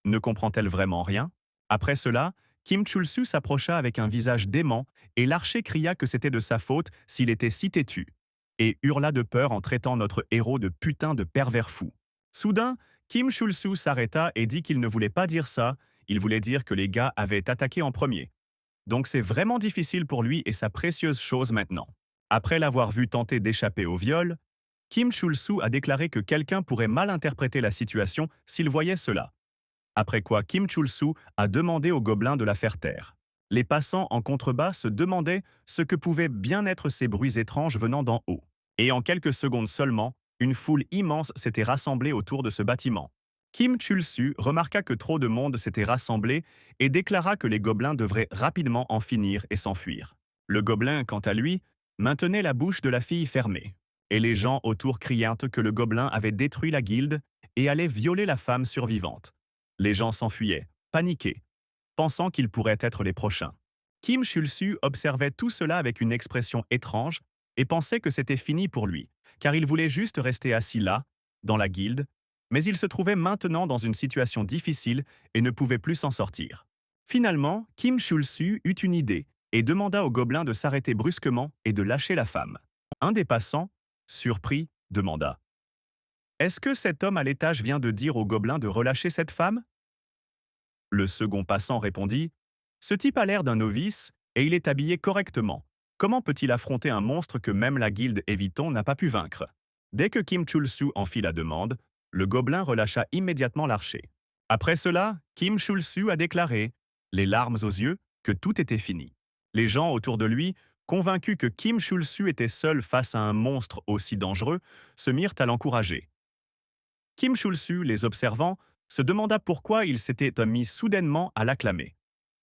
Ne comprend-elle vraiment rien? Après cela, Kim Chul-su s'approcha avec un visage dément et l'archer cria que c'était de sa faute s'il était si têtu, et hurla de peur en traitant notre héros de putain de pervers fou. Soudain, Kim Chul-su s'arrêta et dit qu'il ne voulait pas dire ça, il voulait dire que les gars avaient attaqué en premier. Donc c'est vraiment difficile pour lui et sa précieuse chose maintenant. Après l'avoir vu tenter d'échapper au viol, Kim Chul-su a déclaré que quelqu'un pourrait mal interpréter la situation s'il voyait cela. Après quoi Kim Chul-su a demandé aux gobelins de la faire taire. Les passants en contrebas se demandaient ce que pouvaient bien être ces bruits étranges venant d'en haut. Et en quelques secondes seulement, une foule immense s'était rassemblée autour de ce bâtiment. Kim Chul-su remarqua que trop de monde s'était rassemblé et déclara que les gobelins devraient rapidement en finir et s'enfuir. Le gobelin, quant à lui, maintenait la bouche de la fille fermée. Et les gens autour crièrent que le gobelin avait détruit la guilde et allait violer la femme survivante. Les gens s'enfuyaient, paniqués, pensant qu'ils pourraient être les prochains. Kim Chul-su observait tout cela avec une expression étrange et pensait que c'était fini pour lui, car il voulait juste rester assis là, dans la guilde, mais il se trouvait maintenant dans une situation difficile et ne pouvait plus s'en sortir. Finalement, Kim Chul-su eut une idée et demanda aux gobelins de s'arrêter brusquement et de lâcher la femme. Un des passants, surpris, demanda: est-ce que cet homme à l'étage vient de dire aux gobelins de relâcher cette femme? Le second passant répondit: ce type a l'air d'un novice et il est habillé correctement. Comment peut-il affronter un monstre que même la guilde Éviton n'a pas pu vaincre? Dès que Kim Chul-su en fit la demande, le gobelin relâcha immédiatement l'archer. Après cela, Kim Chul-su a déclaré, les larmes aux yeux, que tout était fini. Les gens autour de lui, convaincus que Kim Chul-su était seul face à un monstre aussi dangereux, se mirent à l'encourager. Kim Chul-su, les observant, se demanda pourquoi ils s'étaient mis soudainement à l'acclamer.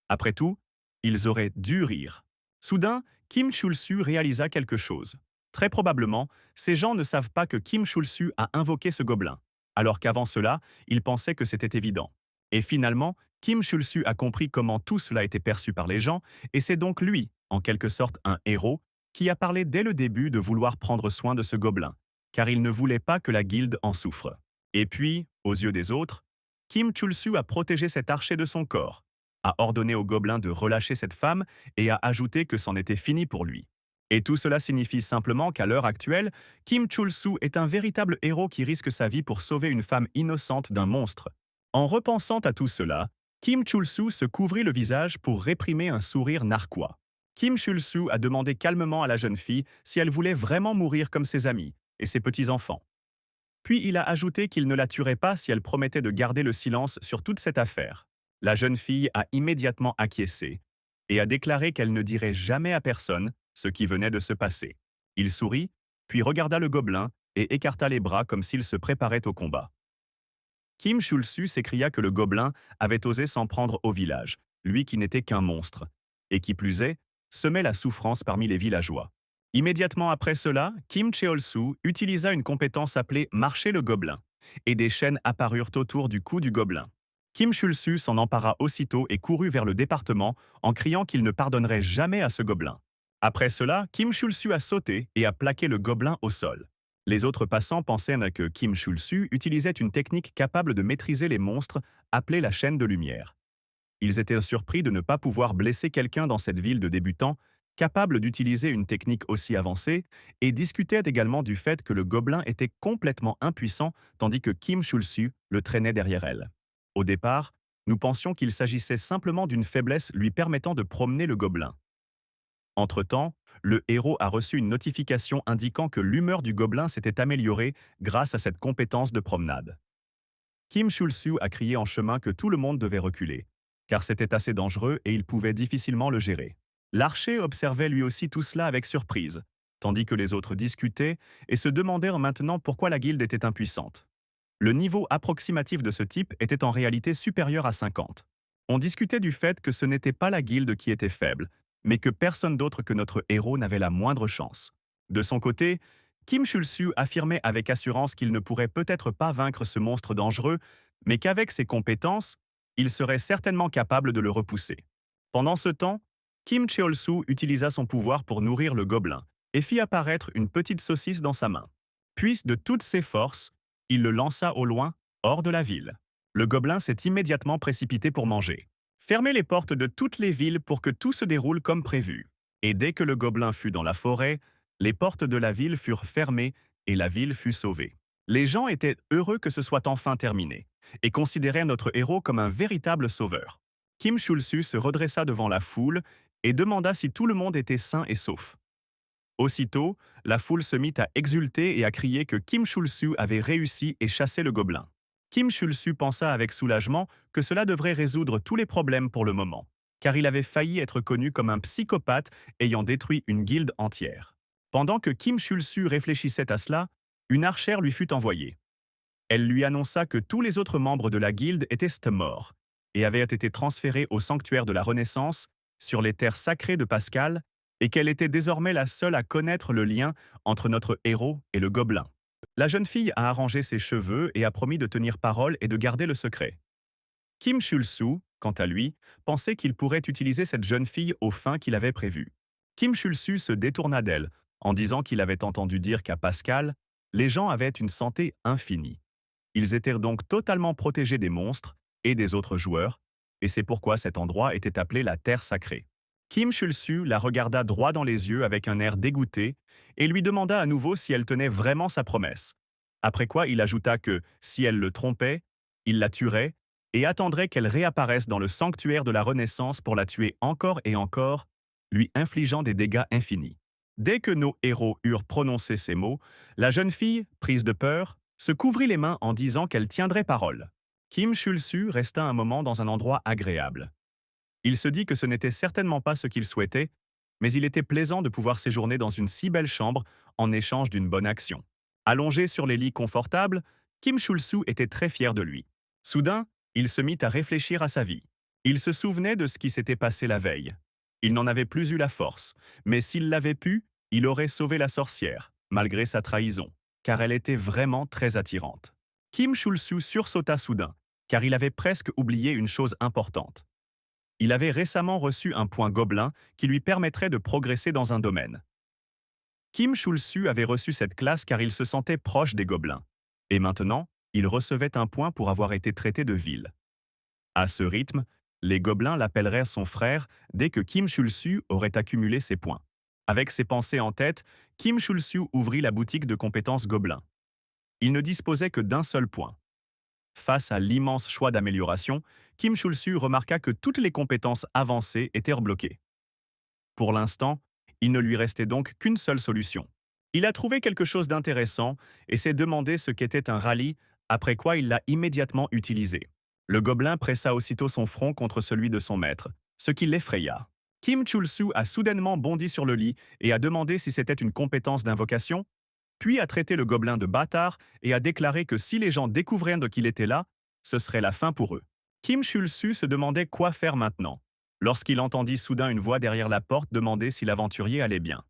Après tout, ils auraient dû rire. Soudain, Kim Chul-su réalisa quelque chose. Très probablement, ces gens ne savent pas que Kim Chul-su a invoqué ce gobelin, alors qu'avant cela, ils pensaient que c'était évident. Et finalement, Kim Chul-su a compris comment tout cela était perçu par les gens, et c'est donc lui, en quelque sorte un héros, qui a parlé dès le début de vouloir prendre soin de ce gobelin, car il ne voulait pas que la guilde en souffre. Et puis, aux yeux des autres, Kim Chul-su a protégé cet archer de son corps, a ordonné aux gobelins de relâcher cette femme et a ajouté que c'en était fini pour lui. Et tout cela signifie simplement qu'à l'heure actuelle, Kim Chul-su est un véritable héros qui risque sa vie pour sauver une femme innocente d'un monstre. En repensant à tout cela, Kim Chul-su se couvrit le visage pour réprimer un sourire narquois. Kim Chul-su a demandé calmement à la jeune fille si elle voulait vraiment mourir comme ses amis et ses petits-enfants. Puis il a ajouté qu'il ne la tuerait pas si elle promettait de garder le silence sur toute cette affaire. La jeune fille a immédiatement acquiescé et a déclaré qu'elle ne dirait jamais à personne ce qui venait de se passer. Il sourit, puis regarda le gobelin et écarta les bras comme s'il se préparait au combat. Kim Chul-su s'écria que le gobelin avait osé s'en prendre au village, lui qui n'était qu'un monstre, et qui plus est, semait la souffrance parmi les villageois. Immédiatement après cela, Kim Cheol-su utilisa une compétence appelée Marcher le gobelin, et des chaînes apparurent autour du cou du gobelin. Kim Chul-su s'en empara aussitôt et courut vers le département en criant qu'il ne pardonnerait jamais à ce gobelin. Après cela, Kim Chul-su a sauté et a plaqué le gobelin au sol. Les autres passants pensaient que Kim Chul-su utilisait une technique capable de maîtriser les monstres appelée la chaîne de lumière. Ils étaient surpris de ne pas pouvoir blesser quelqu'un dans cette ville de débutants, capable d'utiliser une technique aussi avancée, et discutaient également du fait que le gobelin était complètement impuissant tandis que Kim Chul-su le traînait derrière elle. Au départ, nous pensions qu'il s'agissait simplement d'une faiblesse lui permettant de promener le gobelin. Entre-temps, le héros a reçu une notification indiquant que l'humeur du gobelin s'était améliorée grâce à cette compétence de promenade. Kim Chul-su a crié en chemin que tout le monde devait reculer, car c'était assez dangereux et il pouvait difficilement le gérer. L'archer observait lui aussi tout cela avec surprise, tandis que les autres discutaient et se demandèrent maintenant pourquoi la guilde était impuissante. Le niveau approximatif de ce type était en réalité supérieur à 50. On discutait du fait que ce n'était pas la guilde qui était faible, mais que personne d'autre que notre héros n'avait la moindre chance. De son côté, Kim Chul-Su affirmait avec assurance qu'il ne pourrait peut-être pas vaincre ce monstre dangereux, mais qu'avec ses compétences, il serait certainement capable de le repousser. Pendant ce temps, Kim Cheol-Su utilisa son pouvoir pour nourrir le gobelin et fit apparaître une petite saucisse dans sa main. Puis, de toutes ses forces, il le lança au loin, hors de la ville. Le gobelin s'est immédiatement précipité pour manger. Fermez les portes de toutes les villes pour que tout se déroule comme prévu. Et dès que le gobelin fut dans la forêt, les portes de la ville furent fermées et la ville fut sauvée. Les gens étaient heureux que ce soit enfin terminé et considéraient notre héros comme un véritable sauveur. Kim Chul-Su se redressa devant la foule et demanda si tout le monde était sain et sauf. Aussitôt, la foule se mit à exulter et à crier que Kim Chul-Su avait réussi et chassé le gobelin. Kim Chul-Su pensa avec soulagement que cela devrait résoudre tous les problèmes pour le moment, car il avait failli être connu comme un psychopathe ayant détruit une guilde entière. Pendant que Kim Chul-Su réfléchissait à cela, une archère lui fut envoyée. Elle lui annonça que tous les autres membres de la guilde étaient morts et avaient été transférés au sanctuaire de la Renaissance, sur les terres sacrées de Pascal, et qu'elle était désormais la seule à connaître le lien entre notre héros et le gobelin. La jeune fille a arrangé ses cheveux et a promis de tenir parole et de garder le secret. Kim Chul-Su, quant à lui, pensait qu'il pourrait utiliser cette jeune fille aux fins qu'il avait prévues. Kim Chul-Su se détourna d'elle, en disant qu'il avait entendu dire qu'à Pascal, les gens avaient une santé infinie. Ils étaient donc totalement protégés des monstres et des autres joueurs, et c'est pourquoi cet endroit était appelé la Terre Sacrée. Kim Chul-Su la regarda droit dans les yeux avec un air dégoûté et lui demanda à nouveau si elle tenait vraiment sa promesse. Après quoi il ajouta que, si elle le trompait, il la tuerait et attendrait qu'elle réapparaisse dans le sanctuaire de la Renaissance pour la tuer encore et encore, lui infligeant des dégâts infinis. Dès que nos héros eurent prononcé ces mots, la jeune fille, prise de peur, se couvrit les mains en disant qu'elle tiendrait parole. Kim Chul-Su resta un moment dans un endroit agréable. Il se dit que ce n'était certainement pas ce qu'il souhaitait, mais il était plaisant de pouvoir séjourner dans une si belle chambre en échange d'une bonne action. Allongé sur les lits confortables, Kim Chul-Su était très fier de lui. Soudain, il se mit à réfléchir à sa vie. Il se souvenait de ce qui s'était passé la veille. Il n'en avait plus eu la force, mais s'il l'avait pu, il aurait sauvé la sorcière, malgré sa trahison, car elle était vraiment très attirante. Kim Chul-Su sursauta soudain, car il avait presque oublié une chose importante. Il avait récemment reçu un point gobelin qui lui permettrait de progresser dans un domaine. Kim Chul-Su avait reçu cette classe car il se sentait proche des gobelins. Et maintenant, il recevait un point pour avoir été traité de vil. À ce rythme, les gobelins l'appelleraient son frère dès que Kim Chul-Su aurait accumulé ses points. Avec ses pensées en tête, Kim Chul-Su ouvrit la boutique de compétences gobelins. Il ne disposait que d'un seul point. Face à l'immense choix d'amélioration, Kim Chul-Su remarqua que toutes les compétences avancées étaient rebloquées. Pour l'instant, il ne lui restait donc qu'une seule solution. Il a trouvé quelque chose d'intéressant et s'est demandé ce qu'était un rallye, après quoi il l'a immédiatement utilisé. Le gobelin pressa aussitôt son front contre celui de son maître, ce qui l'effraya. Kim Chul-Su a soudainement bondi sur le lit et a demandé si c'était une compétence d'invocation, puis a traité le gobelin de bâtard et a déclaré que si les gens découvraient qu'il était là, ce serait la fin pour eux. Kim Chul-Su se demandait quoi faire maintenant, lorsqu'il entendit soudain une voix derrière la porte demander si l'aventurier allait bien.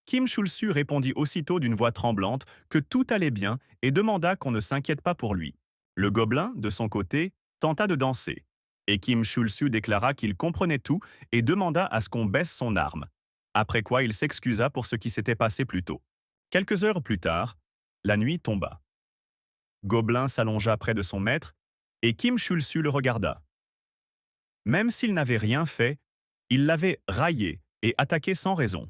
Kim Chul-Su répondit aussitôt d'une voix tremblante que tout allait bien et demanda qu'on ne s'inquiète pas pour lui. Le gobelin, de son côté, tenta de danser, et Kim Chul-Su déclara qu'il comprenait tout et demanda à ce qu'on baisse son arme, après quoi il s'excusa pour ce qui s'était passé plus tôt. Quelques heures plus tard, la nuit tomba. Gobelin s'allongea près de son maître et Kim Chul-Su le regarda. Même s'il n'avait rien fait, il l'avait raillé et attaqué sans raison.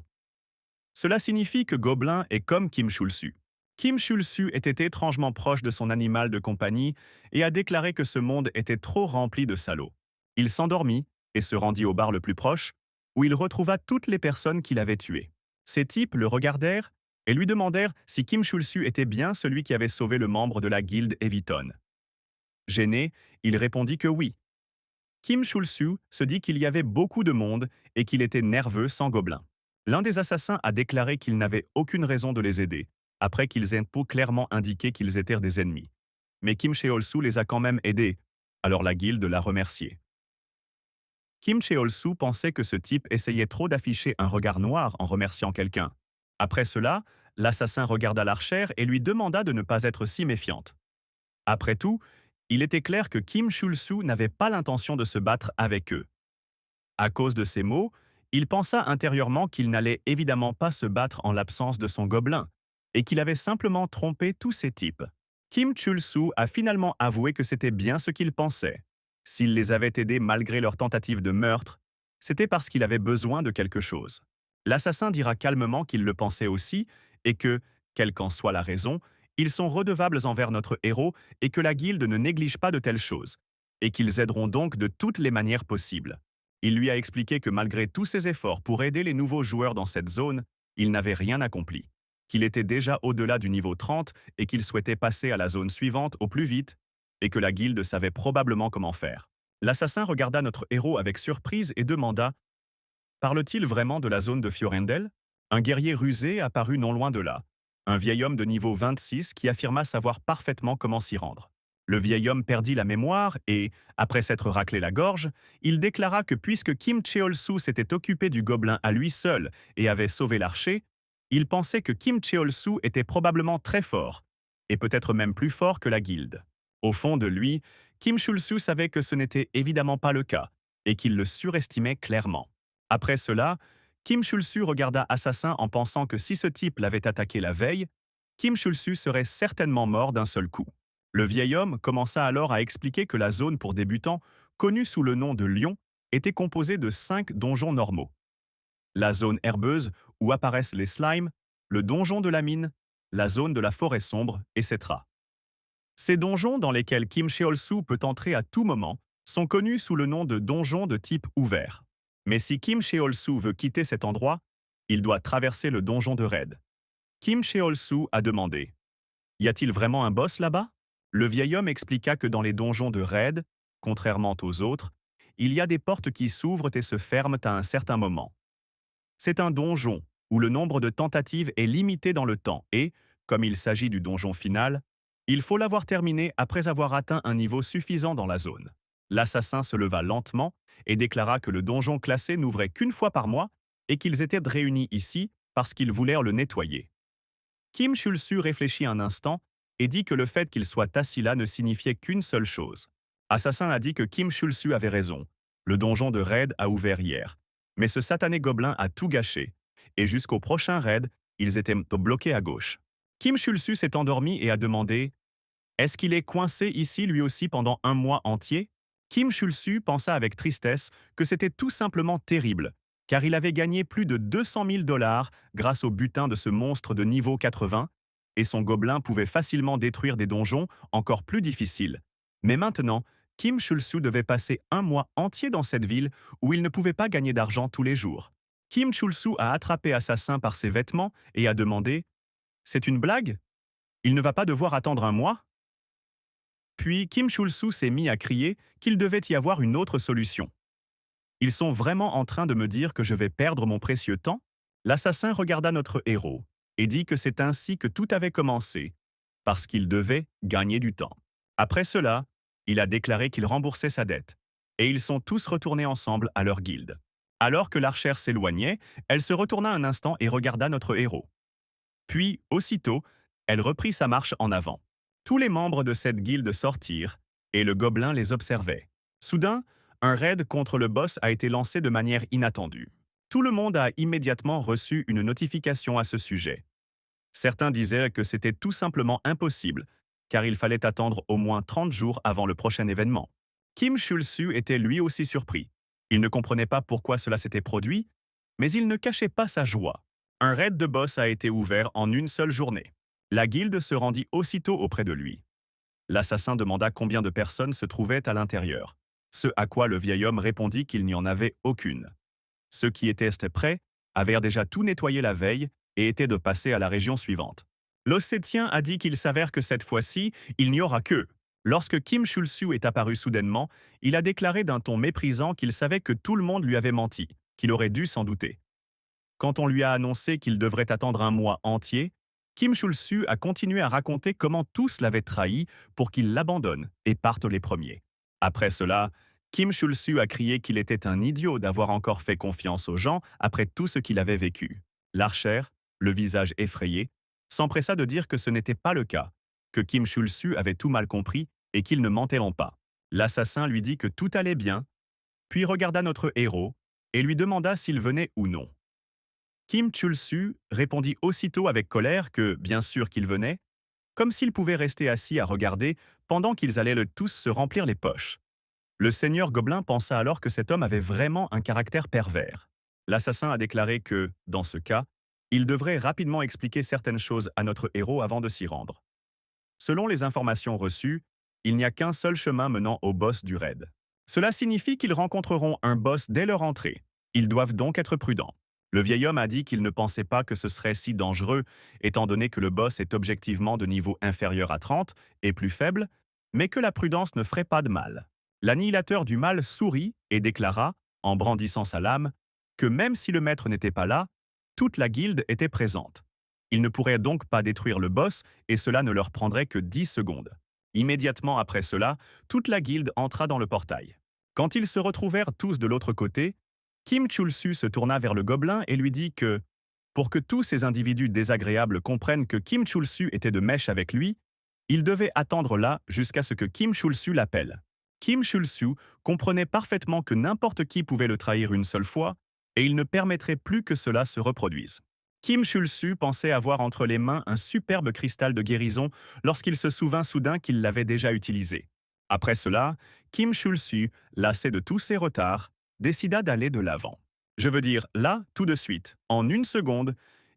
Cela signifie que Gobelin est comme Kim Chul-Su. Kim Chul-Su était étrangement proche de son animal de compagnie et a déclaré que ce monde était trop rempli de salauds. Il s'endormit et se rendit au bar le plus proche, où il retrouva toutes les personnes qu'il avait tuées. Ces types le regardèrent et lui demandèrent si Kim Chul-Su était bien celui qui avait sauvé le membre de la guilde Eviton. Gêné, il répondit que oui. Kim Chul-soo se dit qu'il y avait beaucoup de monde et qu'il était nerveux sans gobelin. L'un des assassins a déclaré qu'il n'avait aucune raison de les aider, après qu'ils aient clairement indiqué qu'ils étaient des ennemis. Mais Kim Cheol-soo les a quand même aidés, alors la guilde l'a remercié. Kim Cheol-soo pensait que ce type essayait trop d'afficher un regard noir en remerciant quelqu'un. Après cela, l'assassin regarda l'archère et lui demanda de ne pas être si méfiante. Après tout, il était clair que Kim Chul-soo n'avait pas l'intention de se battre avec eux. À cause de ces mots, il pensa intérieurement qu'il n'allait évidemment pas se battre en l'absence de son gobelin, et qu'il avait simplement trompé tous ces types. Kim Chul-soo a finalement avoué que c'était bien ce qu'il pensait. S'il les avait aidés malgré leur tentative de meurtre, c'était parce qu'il avait besoin de quelque chose. L'assassin dira calmement qu'il le pensait aussi, et que, quelle qu'en soit la raison, ils sont redevables envers notre héros et que la guilde ne néglige pas de telles choses, et qu'ils aideront donc de toutes les manières possibles. Il lui a expliqué que malgré tous ses efforts pour aider les nouveaux joueurs dans cette zone, il n'avait rien accompli, qu'il était déjà au-delà du niveau 30 et qu'il souhaitait passer à la zone suivante au plus vite, et que la guilde savait probablement comment faire. L'assassin regarda notre héros avec surprise et demanda « Parle-t-il vraiment de la zone de Fiorendel ?» Un guerrier rusé apparut non loin de là, un vieil homme de niveau 26 qui affirma savoir parfaitement comment s'y rendre. Le vieil homme perdit la mémoire et, après s'être raclé la gorge, il déclara que puisque Kim Cheol-soo s'était occupé du gobelin à lui seul et avait sauvé l'archer, il pensait que Kim Cheol-soo était probablement très fort, et peut-être même plus fort que la guilde. Au fond de lui, Kim Chul-soo savait que ce n'était évidemment pas le cas, et qu'il le surestimait clairement. Après cela, Kim Chul-soo regarda Assassin en pensant que si ce type l'avait attaqué la veille, Kim Chul-soo serait certainement mort d'un seul coup. Le vieil homme commença alors à expliquer que la zone pour débutants, connue sous le nom de Lion, était composée de 5 donjons normaux. La zone herbeuse, où apparaissent les slimes, le donjon de la mine, la zone de la forêt sombre, etc. Ces donjons dans lesquels Kim Cheol-soo peut entrer à tout moment sont connus sous le nom de donjons de type ouvert. Mais si Kim Cheol-soo veut quitter cet endroit, il doit traverser le donjon de Raid. Kim Cheol-soo a demandé « Y a-t-il vraiment un boss là-bas ?» Le vieil homme expliqua que dans les donjons de Raid, contrairement aux autres, il y a des portes qui s'ouvrent et se ferment à un certain moment. C'est un donjon où le nombre de tentatives est limité dans le temps et, comme il s'agit du donjon final, il faut l'avoir terminé après avoir atteint un niveau suffisant dans la zone. L'assassin se leva lentement et déclara que le donjon classé n'ouvrait qu'une fois par mois et qu'ils étaient réunis ici parce qu'ils voulaient le nettoyer. Kim Chul-soo réfléchit un instant et dit que le fait qu'il soit assis là ne signifiait qu'une seule chose. Assassin a dit que Kim Chul-soo avait raison. Le donjon de Raid a ouvert hier. Mais ce satané gobelin a tout gâché. Et jusqu'au prochain raid, ils étaient bloqués à gauche. Kim Chul-soo s'est endormi et a demandé « Est-ce qu'il est coincé ici lui aussi pendant un mois entier ?» Kim Chul-soo pensa avec tristesse que c'était tout simplement terrible, car il avait gagné plus de 200 000 $ grâce au butin de ce monstre de niveau 80, et son gobelin pouvait facilement détruire des donjons encore plus difficiles. Mais maintenant, Kim Chul-soo devait passer un mois entier dans cette ville où il ne pouvait pas gagner d'argent tous les jours. Kim Chul-soo a attrapé Assassin par ses vêtements et a demandé « C'est une blague? Il ne va pas devoir attendre un mois ?» Puis Kim Chul-soo s'est mis à crier qu'il devait y avoir une autre solution. « Ils sont vraiment en train de me dire que je vais perdre mon précieux temps ?» L'assassin regarda notre héros et dit que c'est ainsi que tout avait commencé, parce qu'il devait gagner du temps. Après cela, il a déclaré qu'il remboursait sa dette, et ils sont tous retournés ensemble à leur guilde. Alors que l'archère s'éloignait, elle se retourna un instant et regarda notre héros. Puis, aussitôt, elle reprit sa marche en avant. Tous les membres de cette guilde sortirent, et le gobelin les observait. Soudain, un raid contre le boss a été lancé de manière inattendue. Tout le monde a immédiatement reçu une notification à ce sujet. Certains disaient que c'était tout simplement impossible, car il fallait attendre au moins 30 jours avant le prochain événement. Kim Chul-soo était lui aussi surpris. Il ne comprenait pas pourquoi cela s'était produit, mais il ne cachait pas sa joie. Un raid de boss a été ouvert en une seule journée. La guilde se rendit aussitôt auprès de lui. L'assassin demanda combien de personnes se trouvaient à l'intérieur, ce à quoi le vieil homme répondit qu'il n'y en avait aucune. Ceux qui étaient prêts avaient déjà tout nettoyé la veille et étaient de passer à la région suivante. L'Ossétien a dit qu'il s'avère que cette fois-ci, il n'y aura que Lorsque Kim Chul-soo est apparu soudainement, il a déclaré d'un ton méprisant qu'il savait que tout le monde lui avait menti, qu'il aurait dû s'en douter. Quand on lui a annoncé qu'il devrait attendre un mois entier, Kim Chul-soo a continué à raconter comment tous l'avaient trahi pour qu'il l'abandonne et parte les premiers. Après cela, Kim Chul-soo a crié qu'il était un idiot d'avoir encore fait confiance aux gens après tout ce qu'il avait vécu. L'archer, le visage effrayé, s'empressa de dire que ce n'était pas le cas, que Kim Chul-soo avait tout mal compris et qu'il ne mentait pas. L'assassin lui dit que tout allait bien, puis regarda notre héros et lui demanda s'il venait ou non. Kim Chul-soo répondit aussitôt avec colère que, bien sûr qu'il venait, comme s'il pouvait rester assis à regarder pendant qu'ils allaient tous se remplir les poches. Le seigneur Gobelin pensa alors que cet homme avait vraiment un caractère pervers. L'assassin a déclaré que, dans ce cas, il devrait rapidement expliquer certaines choses à notre héros avant de s'y rendre. Selon les informations reçues, il n'y a qu'un seul chemin menant au boss du raid. Cela signifie qu'ils rencontreront un boss dès leur entrée. Ils doivent donc être prudents. Le vieil homme a dit qu'il ne pensait pas que ce serait si dangereux, étant donné que le boss est objectivement de niveau inférieur à 30 et plus faible, mais que la prudence ne ferait pas de mal. L'annihilateur du mal sourit et déclara, en brandissant sa lame, que même si le maître n'était pas là, toute la guilde était présente. Ils ne pourraient donc pas détruire le boss et cela ne leur prendrait que 10 secondes. Immédiatement après cela, toute la guilde entra dans le portail. Quand ils se retrouvèrent tous de l'autre côté, Kim Chul-soo se tourna vers le gobelin et lui dit que, pour que tous ces individus désagréables comprennent que Kim Chul-soo était de mèche avec lui, ils devaient attendre là jusqu'à ce que Kim Chul-soo l'appelle. Kim Chul-soo comprenait parfaitement que n'importe qui pouvait le trahir une seule fois et il ne permettrait plus que cela se reproduise. Kim Chul-soo pensait avoir entre les mains un superbe cristal de guérison lorsqu'il se souvint soudain qu'il l'avait déjà utilisé. Après cela, Kim Chul-soo, lassé de tous ses retards, décida d'aller de l'avant. Je veux dire, là, tout de suite, en une seconde,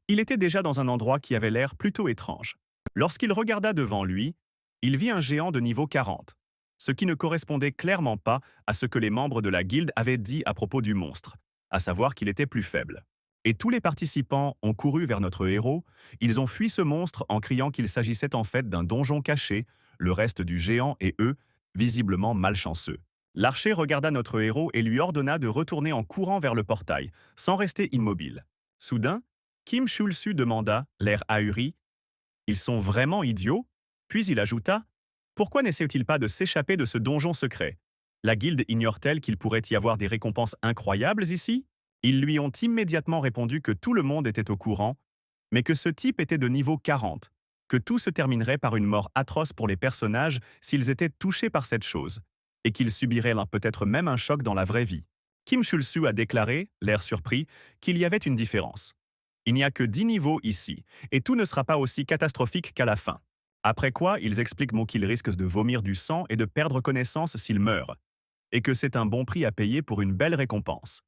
il était déjà dans un endroit qui avait l'air plutôt étrange. Lorsqu'il regarda devant lui, il vit un géant de niveau 40, ce qui ne correspondait clairement pas à ce que les membres de la guilde avaient dit à propos du monstre, à savoir qu'il était plus faible. Et tous les participants ont couru vers notre héros, ils ont fui ce monstre en criant qu'il s'agissait en fait d'un donjon caché, le reste du géant et eux, visiblement malchanceux. L'archer regarda notre héros et lui ordonna de retourner en courant vers le portail, sans rester immobile. Soudain, Kim Chul-soo demanda, l'air ahuri, « Ils sont vraiment idiots ?» Puis il ajouta, « Pourquoi n'essaient-ils pas de s'échapper de ce donjon secret? La guilde ignore-t-elle qu'il pourrait y avoir des récompenses incroyables ici ?» Ils lui ont immédiatement répondu que tout le monde était au courant, mais que ce type était de niveau 40, que tout se terminerait par une mort atroce pour les personnages s'ils étaient touchés par cette chose, et qu'ils subiraient peut-être même un choc dans la vraie vie. Kim Chul-soo a déclaré, l'air surpris, qu'il y avait une différence. Il n'y a que 10 niveaux ici, et tout ne sera pas aussi catastrophique qu'à la fin. Après quoi, ils expliquent qu'ils risquent de vomir du sang et de perdre connaissance s'ils meurent, et que c'est un bon prix à payer pour une belle récompense.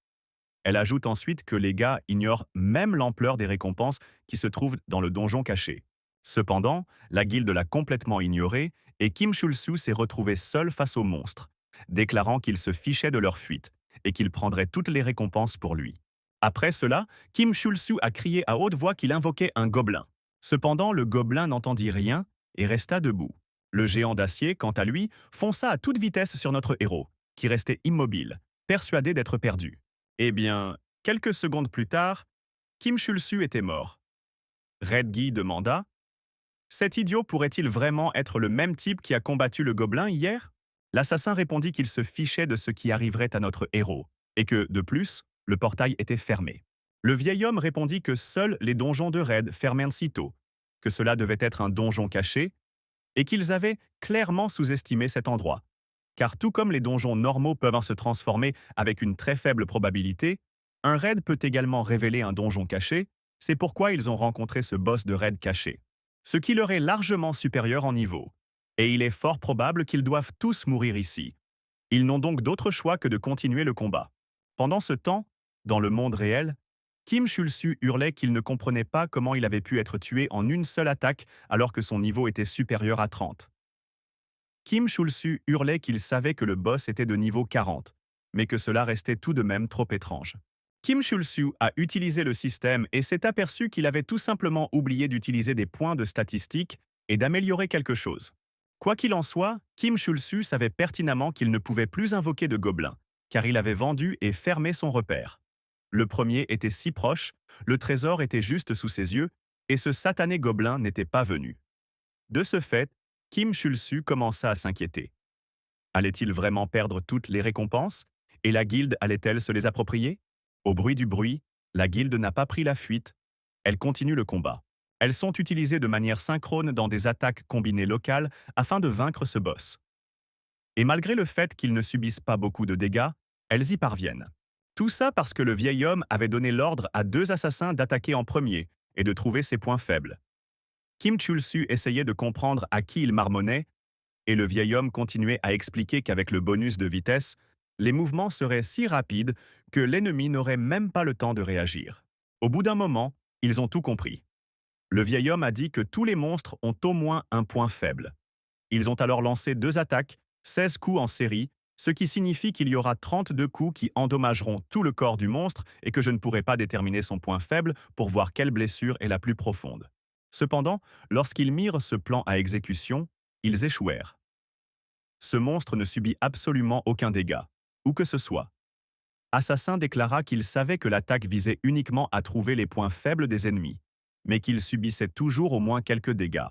Elle ajoute ensuite que les gars ignorent même l'ampleur des récompenses qui se trouvent dans le donjon caché. Cependant, la guilde l'a complètement ignoré et Kim Chul-soo s'est retrouvé seul face aux monstres, déclarant qu'il se fichait de leur fuite et qu'il prendrait toutes les récompenses pour lui. Après cela, Kim Chul-soo a crié à haute voix qu'il invoquait un gobelin. Cependant, le gobelin n'entendit rien et resta debout. Le géant d'acier, quant à lui, fonça à toute vitesse sur notre héros, qui restait immobile, persuadé d'être perdu. Eh bien, quelques secondes plus tard, Kim Chul-soo était mort. Redgi demanda, « Cet idiot pourrait-il vraiment être le même type qui a combattu le gobelin hier ?» L'assassin répondit qu'il se fichait de ce qui arriverait à notre héros, et que, de plus, le portail était fermé. Le vieil homme répondit que seuls les donjons de raid fermèrent sitôt, que cela devait être un donjon caché, et qu'ils avaient clairement sous-estimé cet endroit. Car tout comme les donjons normaux peuvent se transformer avec une très faible probabilité, un raid peut également révéler un donjon caché, c'est pourquoi ils ont rencontré ce boss de raid caché, ce qui leur est largement supérieur en niveau. Et il est fort probable qu'ils doivent tous mourir ici. Ils n'ont donc d'autre choix que de continuer le combat. Pendant ce temps, dans le monde réel, Kim Chul-soo hurlait qu'il ne comprenait pas comment il avait pu être tué en une seule attaque alors que son niveau était supérieur à 30. Kim Chul-soo hurlait qu'il savait que le boss était de niveau 40, mais que cela restait tout de même trop étrange. Kim Chul-soo a utilisé le système et s'est aperçu qu'il avait tout simplement oublié d'utiliser des points de statistiques et d'améliorer quelque chose. Quoi qu'il en soit, Kim Chul-su savait pertinemment qu'il ne pouvait plus invoquer de gobelins, car il avait vendu et fermé son repère. Le premier était si proche, le trésor était juste sous ses yeux, et ce satané gobelin n'était pas venu. De ce fait, Kim Chul-su commença à s'inquiéter. Allait-il vraiment perdre toutes les récompenses? Et la guilde allait-elle se les approprier? Au bruit, la guilde n'a pas pris la fuite. Elle continue le combat. Elles sont utilisées de manière synchrone dans des attaques combinées locales afin de vaincre ce boss. Et malgré le fait qu'ils ne subissent pas beaucoup de dégâts, elles y parviennent. Tout ça parce que le vieil homme avait donné l'ordre à deux assassins d'attaquer en premier et de trouver ses points faibles. Kim Chul-su essayait de comprendre à qui il marmonnait, et le vieil homme continuait à expliquer qu'avec le bonus de vitesse, les mouvements seraient si rapides que l'ennemi n'aurait même pas le temps de réagir. Au bout d'un moment, ils ont tout compris. Le vieil homme a dit que tous les monstres ont au moins un point faible. Ils ont alors lancé deux attaques, 16 coups en série, ce qui signifie qu'il y aura 32 coups qui endommageront tout le corps du monstre et que je ne pourrai pas déterminer son point faible pour voir quelle blessure est la plus profonde. Cependant, lorsqu'ils mirent ce plan à exécution, ils échouèrent. Ce monstre ne subit absolument aucun dégât, où que ce soit. Assassin déclara qu'il savait que l'attaque visait uniquement à trouver les points faibles des ennemis, mais qu'il subissait toujours au moins quelques dégâts.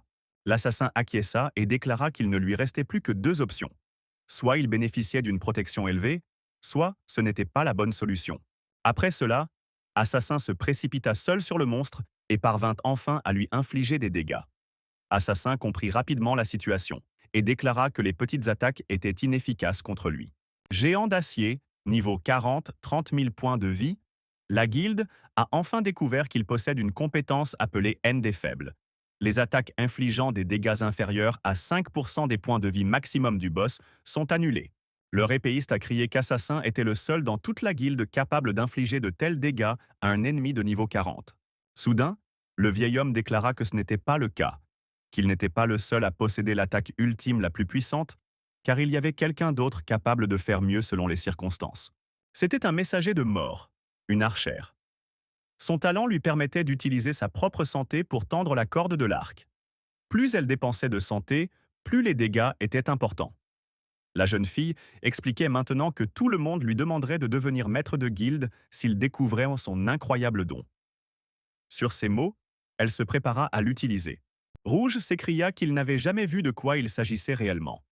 L'assassin acquiesça et déclara qu'il ne lui restait plus que deux options. Soit il bénéficiait d'une protection élevée, soit ce n'était pas la bonne solution. Après cela, Assassin se précipita seul sur le monstre et parvint enfin à lui infliger des dégâts. Assassin comprit rapidement la situation et déclara que les petites attaques étaient inefficaces contre lui. Géant d'acier, niveau 40, 30 000 points de vie, la guilde a enfin découvert qu'il possède une compétence appelée haine des faibles. Les attaques infligeant des dégâts inférieurs à 5% des points de vie maximum du boss sont annulées. Leur épéiste a crié qu'Assassin était le seul dans toute la guilde capable d'infliger de tels dégâts à un ennemi de niveau 40. Soudain, le vieil homme déclara que ce n'était pas le cas, qu'il n'était pas le seul à posséder l'attaque ultime la plus puissante, car il y avait quelqu'un d'autre capable de faire mieux selon les circonstances. C'était un messager de mort, une archère. Son talent lui permettait d'utiliser sa propre santé pour tendre la corde de l'arc. Plus elle dépensait de santé, plus les dégâts étaient importants. La jeune fille expliquait maintenant que tout le monde lui demanderait de devenir maître de guilde s'il découvrait son incroyable don. Sur ces mots, elle se prépara à l'utiliser. Rouge s'écria qu'il n'avait jamais vu de quoi il s'agissait réellement.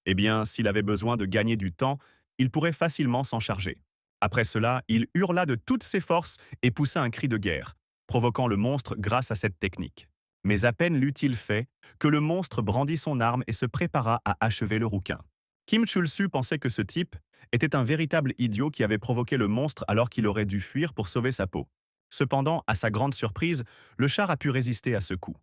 Eh bien, s'il avait besoin de gagner du temps, il pourrait facilement s'en charger. Après cela, il hurla de toutes ses forces et poussa un cri de guerre, provoquant le monstre grâce à cette technique. Mais à peine l'eut-il fait que le monstre brandit son arme et se prépara à achever le rouquin. Kim Chul-su pensait que ce type était un véritable idiot qui avait provoqué le monstre alors qu'il aurait dû fuir pour sauver sa peau. Cependant, à sa grande surprise, le char a pu résister à ce coup.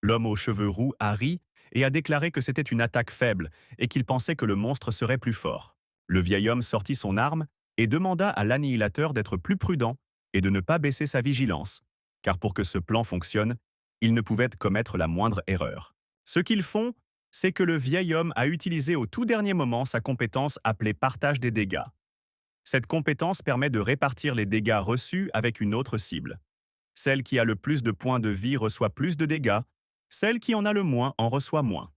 L'homme aux cheveux roux a ri et a déclaré que c'était une attaque faible et qu'il pensait que le monstre serait plus fort. Le vieil homme sortit son arme et demanda à l'annihilateur d'être plus prudent et de ne pas baisser sa vigilance, car pour que ce plan fonctionne, il ne pouvait commettre la moindre erreur. Ce qu'ils font, c'est que le vieil homme a utilisé au tout dernier moment sa compétence appelée partage des dégâts. Cette compétence permet de répartir les dégâts reçus avec une autre cible. Celle qui a le plus de points de vie reçoit plus de dégâts, celle qui en a le moins en reçoit moins.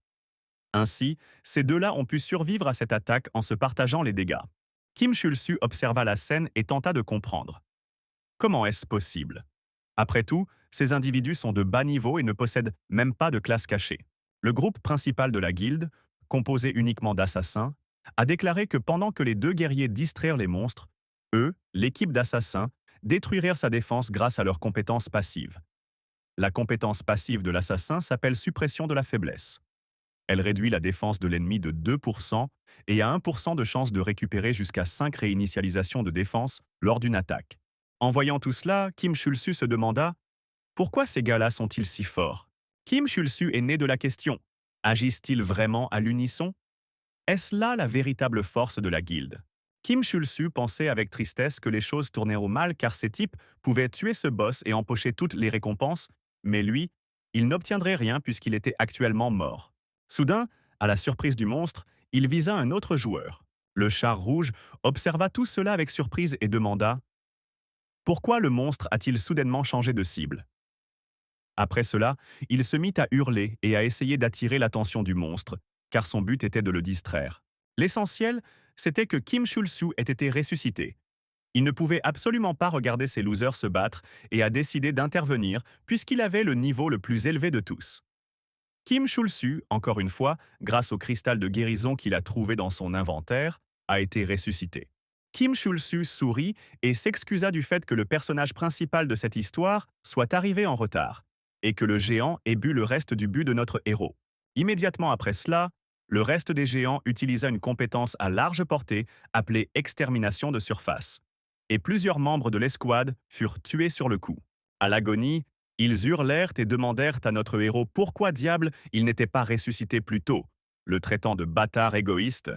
Ainsi, ces deux-là ont pu survivre à cette attaque en se partageant les dégâts. Kim Chul-su observa la scène et tenta de comprendre. Comment est-ce possible? Après tout, ces individus sont de bas niveau et ne possèdent même pas de classe cachée. Le groupe principal de la guilde, composé uniquement d'assassins, a déclaré que pendant que les deux guerriers distrairent les monstres, eux, l'équipe d'assassins, détruirirent sa défense grâce à leurs compétences passives. La compétence passive de l'assassin s'appelle suppression de la faiblesse. Elle réduit la défense de l'ennemi de 2% et a 1% de chance de récupérer jusqu'à 5 réinitialisations de défense lors d'une attaque. En voyant tout cela, Kim Chul-su se demanda « Pourquoi ces gars-là sont-ils si forts ?» Kim Chul-su est né de la question « Agissent-ils vraiment à l'unisson ?» Est-ce là la véritable force de la guilde? Kim Chul-su pensait avec tristesse que les choses tournaient au mal car ces types pouvaient tuer ce boss et empocher toutes les récompenses, mais lui, il n'obtiendrait rien puisqu'il était actuellement mort. Soudain, à la surprise du monstre, il visa un autre joueur. Le char rouge observa tout cela avec surprise et demanda « Pourquoi le monstre a-t-il soudainement changé de cible ?» Après cela, il se mit à hurler et à essayer d'attirer l'attention du monstre, car son but était de le distraire. L'essentiel, c'était que Kim Chul-soo ait été ressuscité. Il ne pouvait absolument pas regarder ces losers se battre et a décidé d'intervenir puisqu'il avait le niveau le plus élevé de tous. Kim Chul-soo, encore une fois, grâce au cristal de guérison qu'il a trouvé dans son inventaire, a été ressuscité. Kim Chul-soo sourit et s'excusa du fait que le personnage principal de cette histoire soit arrivé en retard et que le géant ait bu le reste du but de notre héros. Immédiatement après cela, le reste des géants utilisa une compétence à large portée appelée extermination de surface. Et plusieurs membres de l'escouade furent tués sur le coup. À l'agonie, ils hurlèrent et demandèrent à notre héros pourquoi diable il n'était pas ressuscité plus tôt, le traitant de bâtard égoïste.